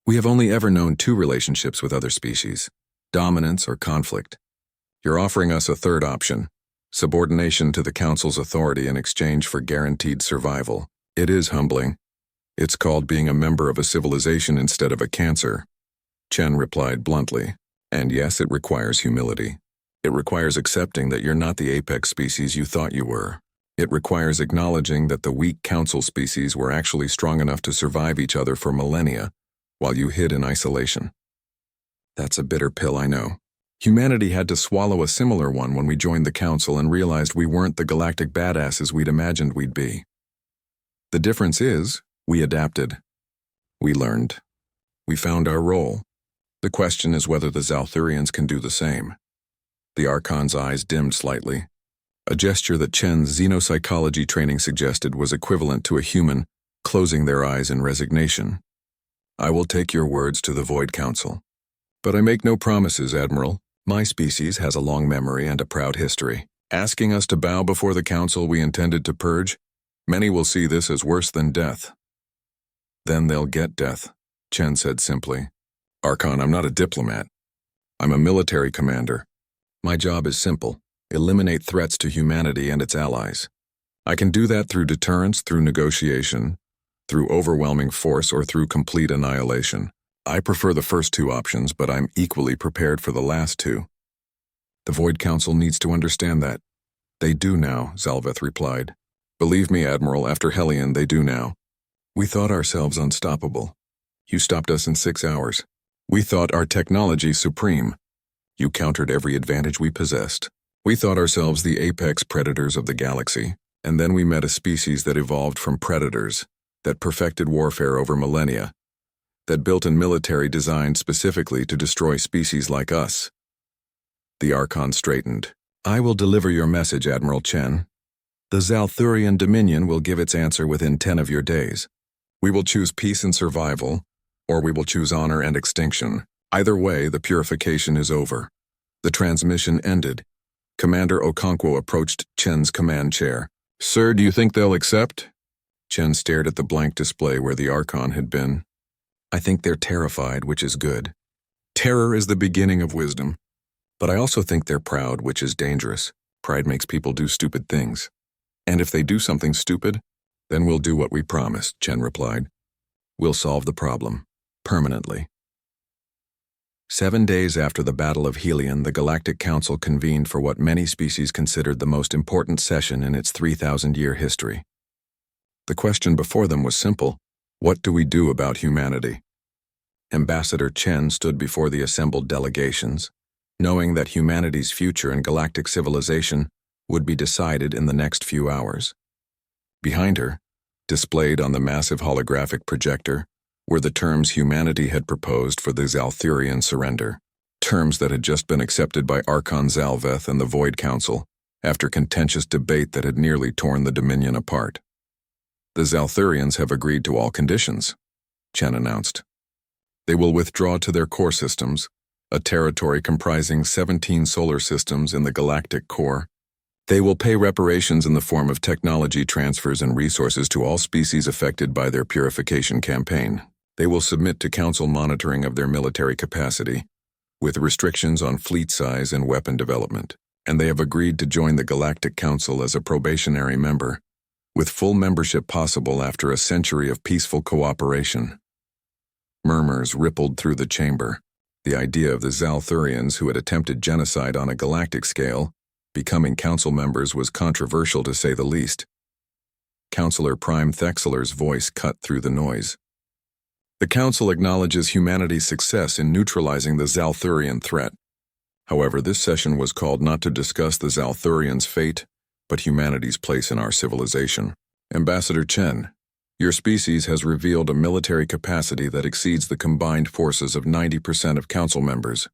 A: We have only ever known two relationships with other species, dominance or conflict. You're offering us a third option, subordination to the Council's authority in exchange for guaranteed survival. It is humbling. It's called being a member of a civilization instead of a cancer. Chen replied bluntly, and yes, it requires humility. It requires accepting that you're not the apex species you thought you were. It requires acknowledging that the weak council species were actually strong enough to survive each other for millennia, while you hid in isolation. That's a bitter pill, I know. Humanity had to swallow a similar one when we joined the council and realized we weren't the galactic badasses we'd imagined we'd be. The difference is, we adapted. We learned. We found our role. The question is whether the Zalthurians can do the same. The Archon's eyes dimmed slightly. A gesture that Chen's xenopsychology training suggested was equivalent to a human closing their eyes in resignation. I will take your words to the Void Council. But I make no promises, Admiral. My species has a long memory and a proud history. Asking us to bow before the council we intended to purge, many will see this as worse than death. Then they'll get death, Chen said simply. Archon, I'm not a diplomat. I'm a military commander. My job is simple: eliminate threats to humanity and its allies. I can do that through deterrence, through negotiation, through overwhelming force, or through complete annihilation. I prefer the first two options, but I'm equally prepared for the last two. The Void Council needs to understand that. They do now, Zalveth replied. Believe me, Admiral, after Hellion, they do now. We thought ourselves unstoppable. You stopped us in 6 hours. We thought our technology supreme. You countered every advantage we possessed. We thought ourselves the apex predators of the galaxy, and then we met a species that evolved from predators, that perfected warfare over millennia, that built a military designed specifically to destroy species like us. The Archon straightened. I will deliver your message, Admiral Chen. The Zalthurian Dominion will give its answer within 10 of your days. We will choose peace and survival, or we will choose honor and extinction. Either way, the purification is over. The transmission ended. Commander Okonkwo approached Chen's command chair. Sir, do you think they'll accept? Chen stared at the blank display where the Archon had been. I think they're terrified, which is good. Terror is the beginning of wisdom. But I also think they're proud, which is dangerous. Pride makes people do stupid things. And if they do something stupid, then we'll do what we promised, Chen replied. We'll solve the problem. Permanently. 7 days after the Battle of Helion, the Galactic Council convened for what many species considered the most important session in its 3,000-year history. The question before them was simple. What do we do about humanity? Ambassador Chen stood before the assembled delegations, knowing that humanity's future in galactic civilization would be decided in the next few hours. Behind her, displayed on the massive holographic projector, were the terms humanity had proposed for the Zalthurian surrender, terms that had just been accepted by Archon Zalveth and the Void Council after contentious debate that had nearly torn the Dominion apart. The Zalthurians have agreed to all conditions, Chen announced. They will withdraw to their core systems, a territory comprising 17 solar systems in the galactic core. They will pay reparations in the form of technology transfers and resources to all species affected by their purification campaign. They will submit to council monitoring of their military capacity, with restrictions on fleet size and weapon development, and they have agreed to join the Galactic Council as a probationary member, with full membership possible after a century of peaceful cooperation. Murmurs rippled through the chamber. The idea of the Zalthurians who had attempted genocide on a galactic scale becoming council members was controversial to say the least. Councillor Prime Thexler's voice cut through the noise. The council acknowledges humanity's success in neutralizing the Zalthurian threat. However, this session was called not to discuss the Zalthurians' fate, but humanity's place in our civilization. Ambassador Chen, Your species has revealed a military capacity that exceeds the combined forces of 90% of council members.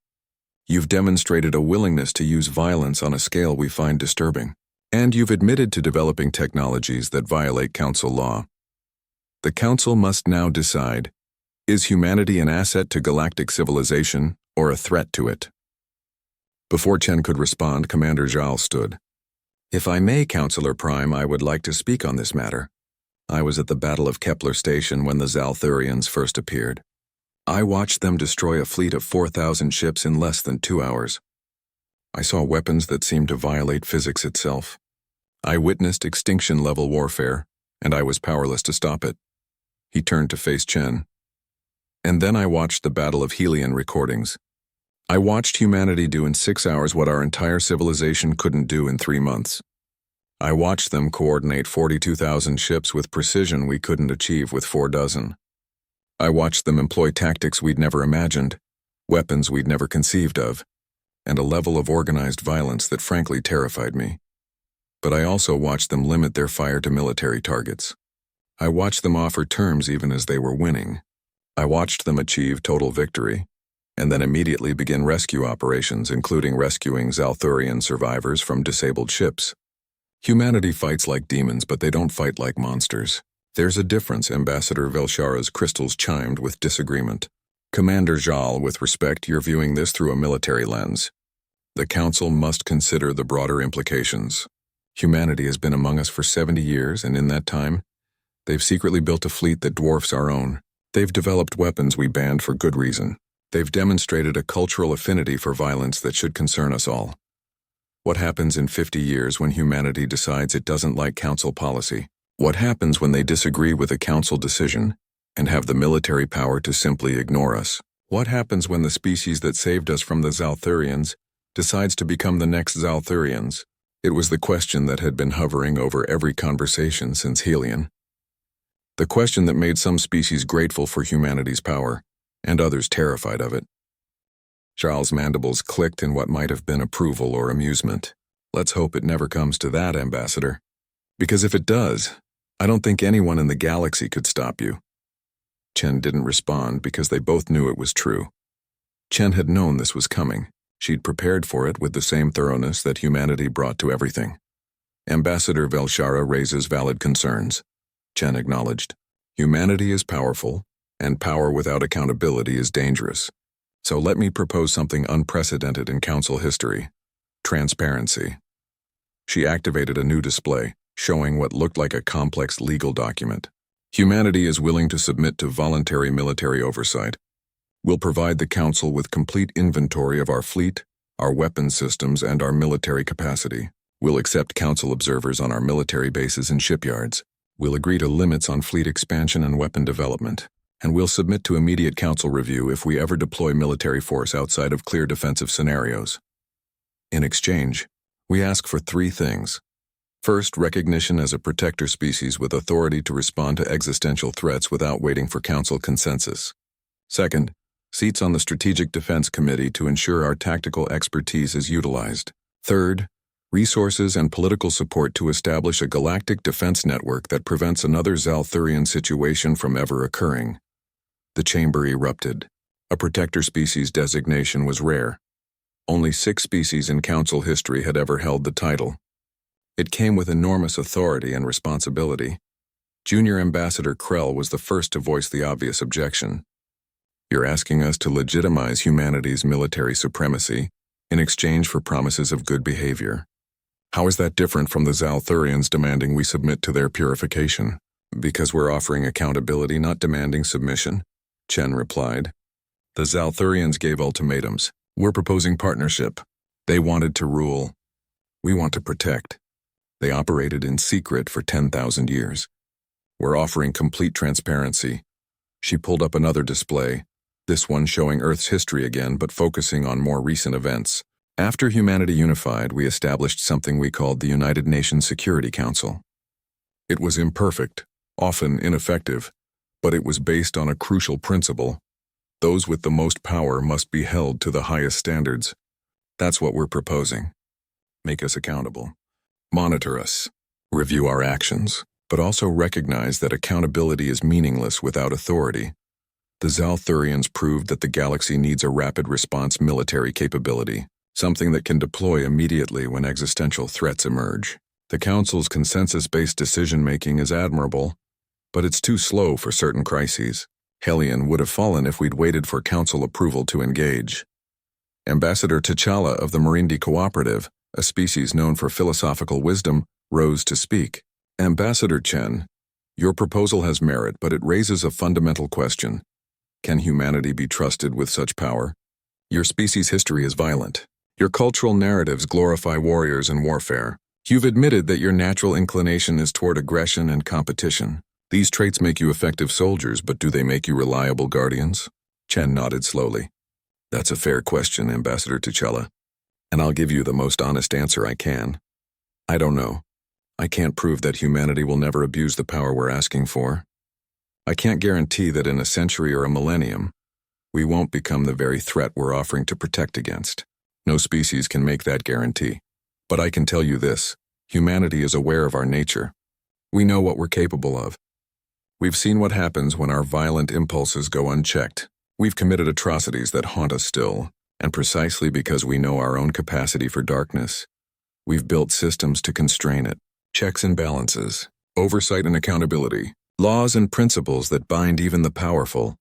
A: You've demonstrated a willingness to use violence on a scale we find disturbing. And you've admitted to developing technologies that violate council law. The council must now decide, is humanity an asset to galactic civilization or a threat to it? Before Chen could respond, Commander Zhao stood. If I may, Counselor Prime, I would like to speak on this matter. I was at the Battle of Kepler Station when the Zalthurians first appeared. I watched them destroy a fleet of 4,000 ships in less than 2 hours. I saw weapons that seemed to violate physics itself. I witnessed extinction-level warfare, and I was powerless to stop it. He turned to face Chen. And then I watched the Battle of Helion recordings. I watched humanity do in 6 hours what our entire civilization couldn't do in 3 months. I watched them coordinate 42,000 ships with precision we couldn't achieve with 4 dozen. I watched them employ tactics we'd never imagined, weapons we'd never conceived of, and a level of organized violence that frankly terrified me. But I also watched them limit their fire to military targets. I watched them offer terms even as they were winning. I watched them achieve total victory, and then immediately begin rescue operations, including rescuing Zalthurian survivors from disabled ships. Humanity fights like demons, but they don't fight like monsters. There's a difference, Ambassador Velshara's crystals chimed with disagreement. Commander Zhal, with respect, you're viewing this through a military lens. The Council must consider the broader implications. Humanity has been among us for 70 years, and in that time, they've secretly built a fleet that dwarfs our own. They've developed weapons we banned for good reason. They've demonstrated a cultural affinity for violence that should concern us all. What happens in 50 years when humanity decides it doesn't like Council policy? What happens when they disagree with a Council decision and have the military power to simply ignore us? What happens when the species that saved us from the Zalthurians decides to become the next Zalthurians? It was the question that had been hovering over every conversation since Helion. The question that made some species grateful for humanity's power, and others terrified of it. Charles' mandibles clicked in what might have been approval or amusement. Let's hope it never comes to that, Ambassador. Because if it does, I don't think anyone in the galaxy could stop you. Chen didn't respond because they both knew it was true. Chen had known this was coming. She'd prepared for it with the same thoroughness that humanity brought to everything. Ambassador Velshara raises valid concerns. Chen acknowledged. Humanity is powerful, and power without accountability is dangerous. So let me propose something unprecedented in Council history. Transparency. She activated a new display, showing what looked like a complex legal document. Humanity is willing to submit to voluntary military oversight. We'll provide the Council with complete inventory of our fleet, our weapons systems, and our military capacity. We'll accept Council observers on our military bases and shipyards. We'll agree to limits on fleet expansion and weapon development. And we'll submit to immediate Council review if we ever deploy military force outside of clear defensive scenarios. In exchange, we ask for 3 things. First, recognition as a protector species with authority to respond to existential threats without waiting for Council consensus. Second, seats on the Strategic Defense Committee to ensure our tactical expertise is utilized. Third, resources and political support to establish a galactic defense network that prevents another Zalthurian situation from ever occurring. The chamber erupted. A protector species designation was rare. Only 6 species in Council history had ever held the title. It came with enormous authority and responsibility. Junior Ambassador Krell was the first to voice the obvious objection. You're asking us to legitimize humanity's military supremacy in exchange for promises of good behavior. How is that different from the Zalthurians demanding we submit to their purification? Because we're offering accountability, not demanding submission, Chen replied. The Zalthurians gave ultimatums. We're proposing partnership. They wanted to rule. We want to protect. They operated in secret for 10,000 years. We're offering complete transparency. She pulled up another display, this one showing Earth's history again, but focusing on more recent events. After humanity unified, we established something we called the United Nations Security Council. It was imperfect, often ineffective, but it was based on a crucial principle. Those with the most power must be held to the highest standards. That's what we're proposing. Make us accountable. Monitor us. Review our actions. but also recognize that accountability is meaningless without authority. The Zalthurians proved that the galaxy needs a rapid response military capability, something that can deploy immediately when existential threats emerge. The Council's consensus-based decision-making is admirable, but it's too slow for certain crises. Hellion would have fallen if we'd waited for Council approval to engage. Ambassador T'Challa of the Marindi Cooperative, a species known for philosophical wisdom, rose to speak. Ambassador Chen, your proposal has merit, but it raises a fundamental question. Can humanity be trusted with such power? Your species' history is violent. Your cultural narratives glorify warriors and warfare. You've admitted that your natural inclination is toward aggression and competition. These traits make you effective soldiers, but do they make you reliable guardians? Chen nodded slowly. That's a fair question, Ambassador T'Challa, and I'll give you the most honest answer I can. I don't know. I can't prove that humanity will never abuse the power we're asking for. I can't guarantee that in a century or a millennium, we won't become the very threat we're offering to protect against. No species can make that guarantee. But I can tell you this, humanity is aware of our nature. We know what we're capable of. We've seen what happens when our violent impulses go unchecked. We've committed atrocities that haunt us still, and precisely because we know our own capacity for darkness, we've built systems to constrain it. Checks and balances, oversight and accountability, laws and principles that bind even the powerful.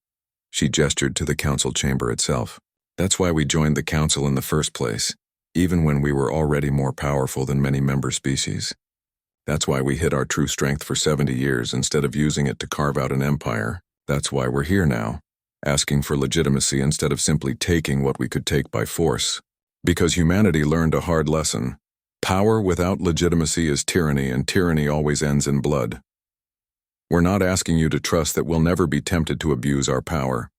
A: She gestured to the council chamber itself. That's why we joined the council in the first place, even when we were already more powerful than many member species. That's why we hid our true strength for 70 years instead of using it to carve out an empire. That's why we're here now, asking for legitimacy instead of simply taking what we could take by force. Because humanity learned a hard lesson. Power without legitimacy is tyranny, and tyranny always ends in blood. We're not asking you to trust that we'll never be tempted to abuse our power.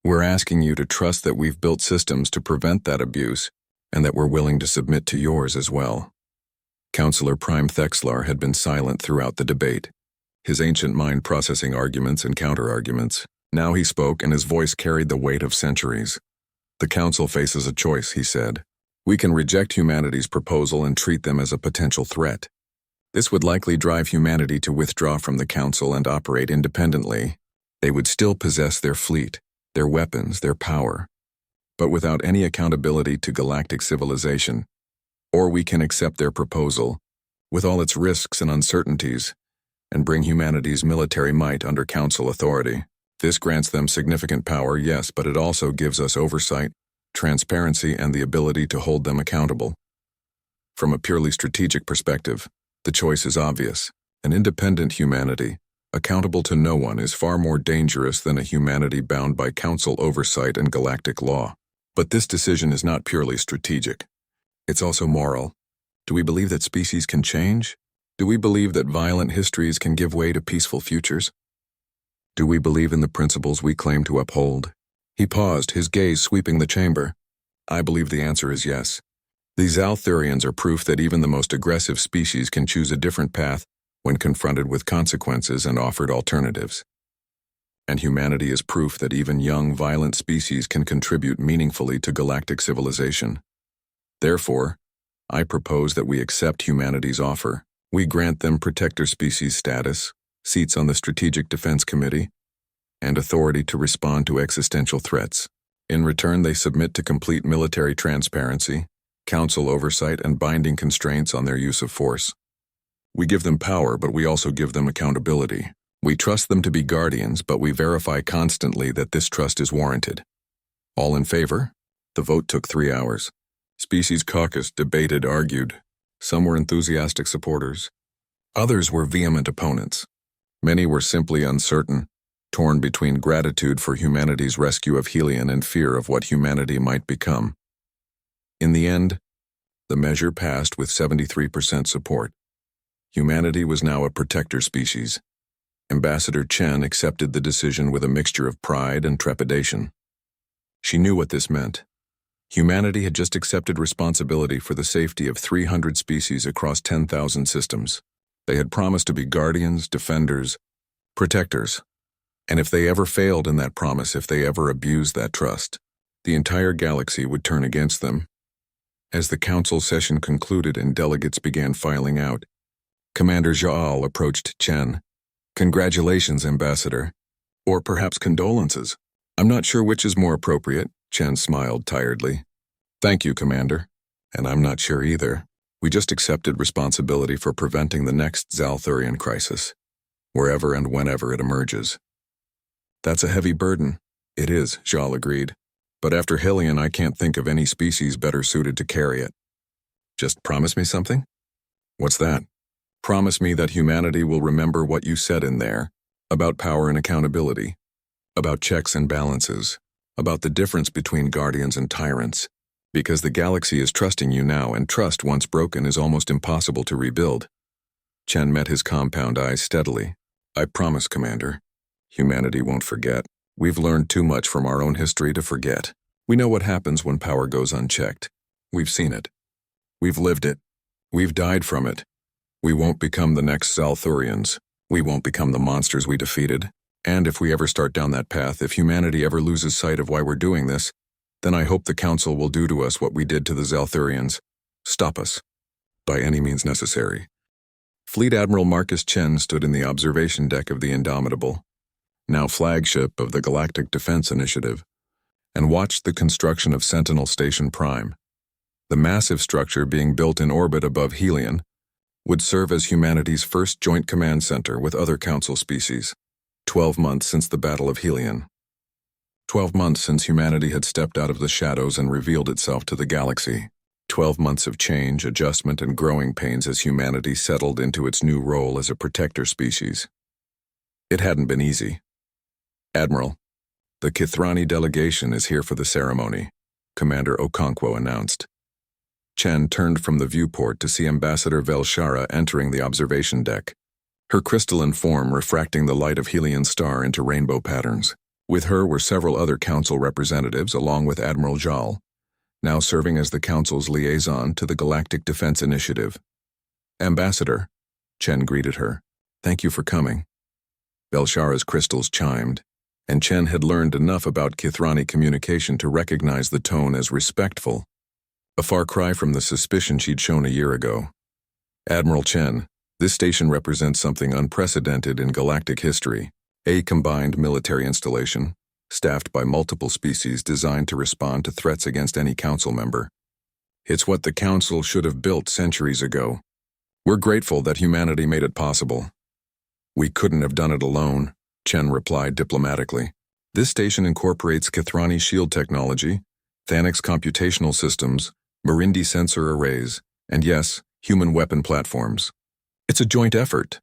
A: We're asking you to trust that we've built systems to prevent that abuse, and that we're willing to submit to yours as well. Councillor Prime Thexlar had been silent throughout the debate, his ancient mind processing arguments and counter-arguments. Now he spoke, and his voice carried the weight of centuries. The Council faces a choice, he said. We can reject humanity's proposal and treat them as a potential threat. This would likely drive humanity to withdraw from the Council and operate independently. They would still possess their fleet, their weapons, their power, but without any accountability to galactic civilization. Or we can accept their proposal, with all its risks and uncertainties, and bring humanity's military might under Council authority. This grants them significant power, yes, but it also gives us oversight, transparency, and the ability to hold them accountable. From a purely strategic perspective, the choice is obvious. An independent humanity, accountable to no one, is far more dangerous than a humanity bound by Council oversight and galactic law. But this decision is not purely strategic. It's also moral. Do we believe that species can change? Do we believe that violent histories can give way to peaceful futures? Do we believe in the principles we claim to uphold? He paused, his gaze sweeping the chamber. I believe the answer is yes. These Zalthurians are proof that even the most aggressive species can choose a different path when confronted with consequences and offered alternatives. And humanity is proof that even young, violent species can contribute meaningfully to galactic civilization. Therefore, I propose that we accept humanity's offer. We grant them protector species status, seats on the Strategic Defense Committee, and authority to respond to existential threats. In return, they submit to complete military transparency, Council oversight, and binding constraints on their use of force. We give them power, but we also give them accountability. We trust them to be guardians, but we verify constantly that this trust is warranted. All in favor? The vote took 3 hours. Species caucus debated, argued. Some were enthusiastic supporters. Others were vehement opponents. Many were simply uncertain, torn between gratitude for humanity's rescue of Helion and fear of what humanity might become. In the end, the measure passed with 73% support. Humanity was now a protector species. Ambassador Chen accepted the decision with a mixture of pride and trepidation. She knew what this meant. Humanity had just accepted responsibility for the safety of 300 species across 10,000 systems. They had promised to be guardians, defenders, protectors. And if they ever failed in that promise, if they ever abused that trust, the entire galaxy would turn against them. As the council session concluded and delegates began filing out, Commander Zhao approached Chen. Congratulations, Ambassador. Or perhaps condolences. I'm not sure which is more appropriate, Chen smiled tiredly. Thank you, Commander. And I'm not sure either. We just accepted responsibility for preventing the next Zalthurian crisis, wherever and whenever it emerges. That's a heavy burden. It is, Zhao agreed. But after Hylian, I can't think of any species better suited to carry it. Just promise me something? What's that? Promise me that humanity will remember what you said in there, about power and accountability, about checks and balances, about the difference between guardians and tyrants, because the galaxy is trusting you now, and trust once broken is almost impossible to rebuild. Chen met his compound eyes steadily. I promise, Commander. Humanity won't forget. We've learned too much from our own history to forget. We know what happens when power goes unchecked. We've seen it. We've lived it. We've died from it. We won't become the next Zalthurians. We won't become the monsters we defeated. And if we ever start down that path, if humanity ever loses sight of why we're doing this, then I hope the Council will do to us what we did to the Zalthurians. Stop us. By any means necessary. Fleet Admiral Marcus Chen stood in the observation deck of the Indomitable, now flagship of the Galactic Defense Initiative, and watched the construction of Sentinel Station Prime. The massive structure being built in orbit above Hylian would serve as humanity's first joint command center with other Council species. 12 months since the Battle of Hylian. 12 months since humanity had stepped out of the shadows and revealed itself to the galaxy. 12 months of change, adjustment, and growing pains as humanity settled into its new role as a protector species. It hadn't been easy. Admiral, the Kithrani delegation is here for the ceremony, Commander Okonkwo announced. Chen turned from the viewport to see Ambassador Velshara entering the observation deck, her crystalline form refracting the light of Hylian's star into rainbow patterns. With her were several other Council representatives along with Admiral Zhao, now serving as the Council's liaison to the Galactic Defense Initiative. Ambassador, Chen greeted her. Thank you for coming. Velshara's crystals chimed, and Chen had learned enough about Kithrani communication to recognize the tone as respectful, a far cry from the suspicion she'd shown a year ago. Admiral Chen, this station represents something unprecedented in galactic history, a combined military installation, staffed by multiple species designed to respond to threats against any Council member. It's what the Council should have built centuries ago. We're grateful that humanity made it possible. We couldn't have done it alone, Chen replied diplomatically. This station incorporates Kithrani shield technology, Thanix computational systems, Marindi sensor arrays, and yes, human weapon platforms. It's a joint effort.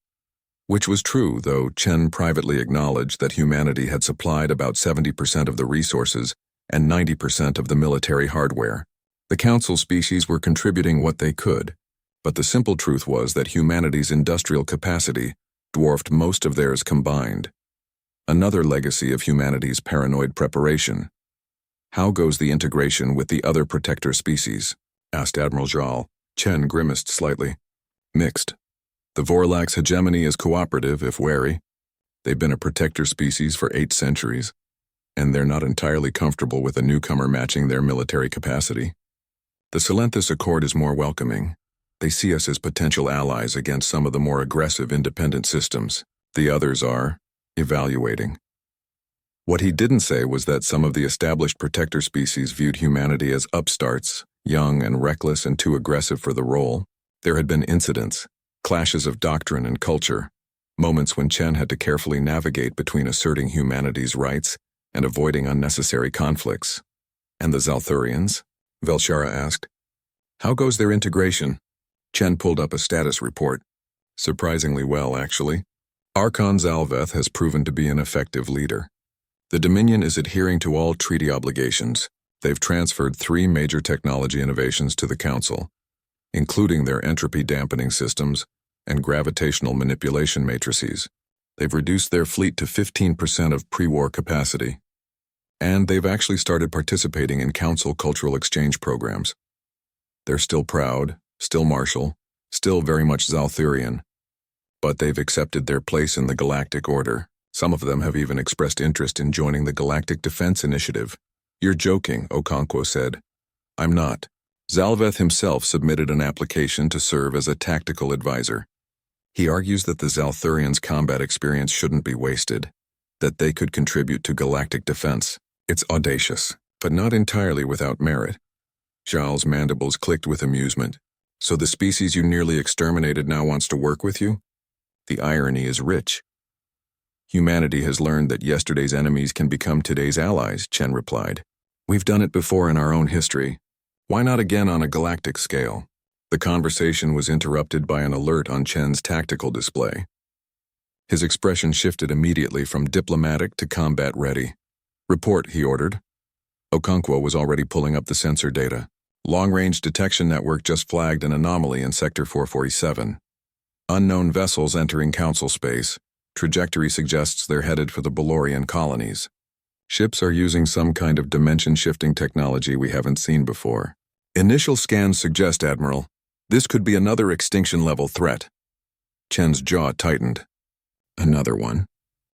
A: Which was true, though Chen privately acknowledged that humanity had supplied about 70% of the resources and 90% of the military hardware. The Council species were contributing what they could, but the simple truth was that humanity's industrial capacity dwarfed most of theirs combined. Another legacy of humanity's paranoid preparation. How goes the integration with the other protector species? Asked Admiral Zhao. Chen grimaced slightly. Mixed. The Vorlax hegemony is cooperative, if wary. They've been a protector species for 8 centuries, and they're not entirely comfortable with a newcomer matching their military capacity. The Silenthus Accord is more welcoming. They see us as potential allies against some of the more aggressive independent systems. The others are evaluating. What he didn't say was that some of the established protector species viewed humanity as upstarts, young and reckless and too aggressive for the role. There had been incidents, clashes of doctrine and culture, moments when Chen had to carefully navigate between asserting humanity's rights and avoiding unnecessary conflicts. And the Zalthurians? Velshara asked. How goes their integration? Chen pulled up a status report. Surprisingly well, actually. Archon Zalveth has proven to be an effective leader. The Dominion is adhering to all treaty obligations. They've transferred 3 major technology innovations to the Council, including their entropy dampening systems and gravitational manipulation matrices. They've reduced their fleet to 15% of pre-war capacity. And they've actually started participating in Council cultural exchange programs. They're still proud, still martial, still very much Zalthurian, but they've accepted their place in the Galactic Order. Some of them have even expressed interest in joining the Galactic Defense Initiative. You're joking, Okonkwo said. I'm not. Zalveth himself submitted an application to serve as a tactical advisor. He argues that the Zalthurians' combat experience shouldn't be wasted, that they could contribute to galactic defense. It's audacious, but not entirely without merit. Zhal's mandibles clicked with amusement. So the species you nearly exterminated now wants to work with you? The irony is rich. Humanity has learned that yesterday's enemies can become today's allies, Chen replied. We've done it before in our own history. Why not again on a galactic scale? The conversation was interrupted by an alert on Chen's tactical display. His expression shifted immediately from diplomatic to combat ready. Report, he ordered. Okonkwo was already pulling up the sensor data. Long-range detection network just flagged an anomaly in Sector 447. Unknown vessels entering Council space. Trajectory suggests they're headed for the Balorian colonies. Ships are using some kind of dimension-shifting technology we haven't seen before. Initial scans suggest, Admiral, this could be another extinction-level threat. Chen's jaw tightened. Another one?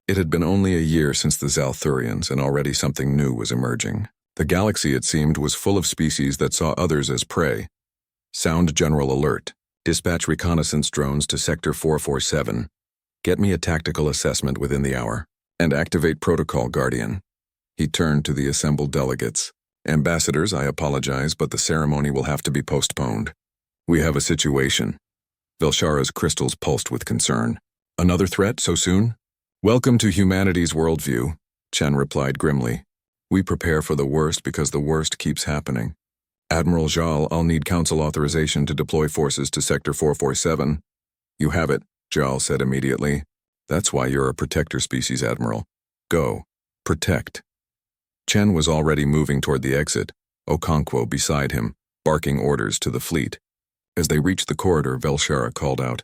A: It had been only a year since the Zalthurians, and already something new was emerging. The galaxy, it seemed, was full of species that saw others as prey. Sound general alert. Dispatch reconnaissance drones to Sector 447. Get me a tactical assessment within the hour. And activate Protocol Guardian. He turned to the assembled delegates. Ambassadors, I apologize, but the ceremony will have to be postponed. We have a situation. Velshara's crystals pulsed with concern. Another threat so soon? Welcome to humanity's worldview, Chen replied grimly. We prepare for the worst because the worst keeps happening. Admiral Zhal, I'll need Council authorization to deploy forces to Sector 447. You have it, Zhal said immediately. That's why you're a protector species, Admiral. Go. Protect. Chen was already moving toward the exit, Okonkwo beside him, barking orders to the fleet. As they reached the corridor, Velshara called out,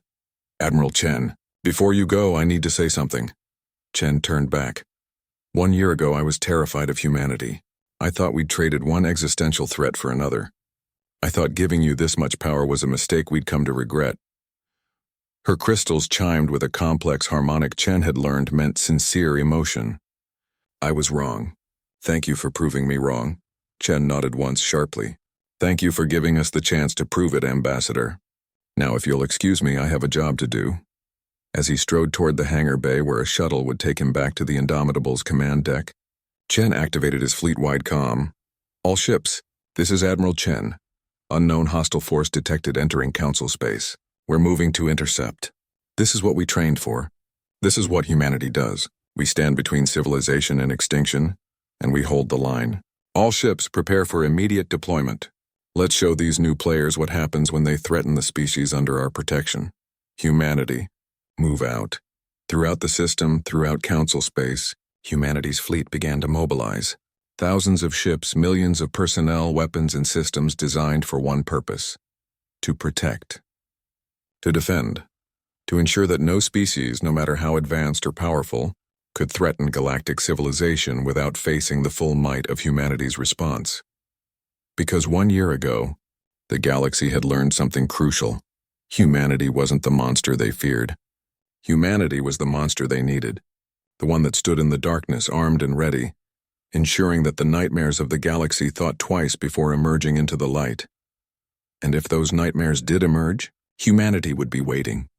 A: Admiral Chen, before you go, I need to say something. Chen turned back. 1 year ago, I was terrified of humanity. I thought we'd traded one existential threat for another. I thought giving you this much power was a mistake we'd come to regret. Her crystals chimed with a complex harmonic Chen had learned meant sincere emotion. I was wrong. Thank you for proving me wrong. Chen nodded once sharply. Thank you for giving us the chance to prove it, Ambassador. Now, if you'll excuse me, I have a job to do. As he strode toward the hangar bay where a shuttle would take him back to the Indomitable's command deck, Chen activated his fleet-wide comm. All ships, this is Admiral Chen. Unknown hostile force detected entering Council space. We're moving to intercept. This is what we trained for. This is what humanity does. We stand between civilization and extinction, and we hold the line. All ships prepare for immediate deployment. Let's show these new players what happens when they threaten the species under our protection. Humanity. Move out. Throughout the system, throughout Council space, humanity's fleet began to mobilize. Thousands of ships, millions of personnel, weapons, and systems designed for one purpose: to protect. To defend. To ensure that no species, no matter how advanced or powerful, could threaten galactic civilization without facing the full might of humanity's response. Because 1 year ago, the galaxy had learned something crucial. Humanity wasn't the monster they feared. Humanity was the monster they needed, the one that stood in the darkness armed and ready, ensuring that the nightmares of the galaxy thought twice before emerging into the light. And if those nightmares did emerge, humanity would be waiting.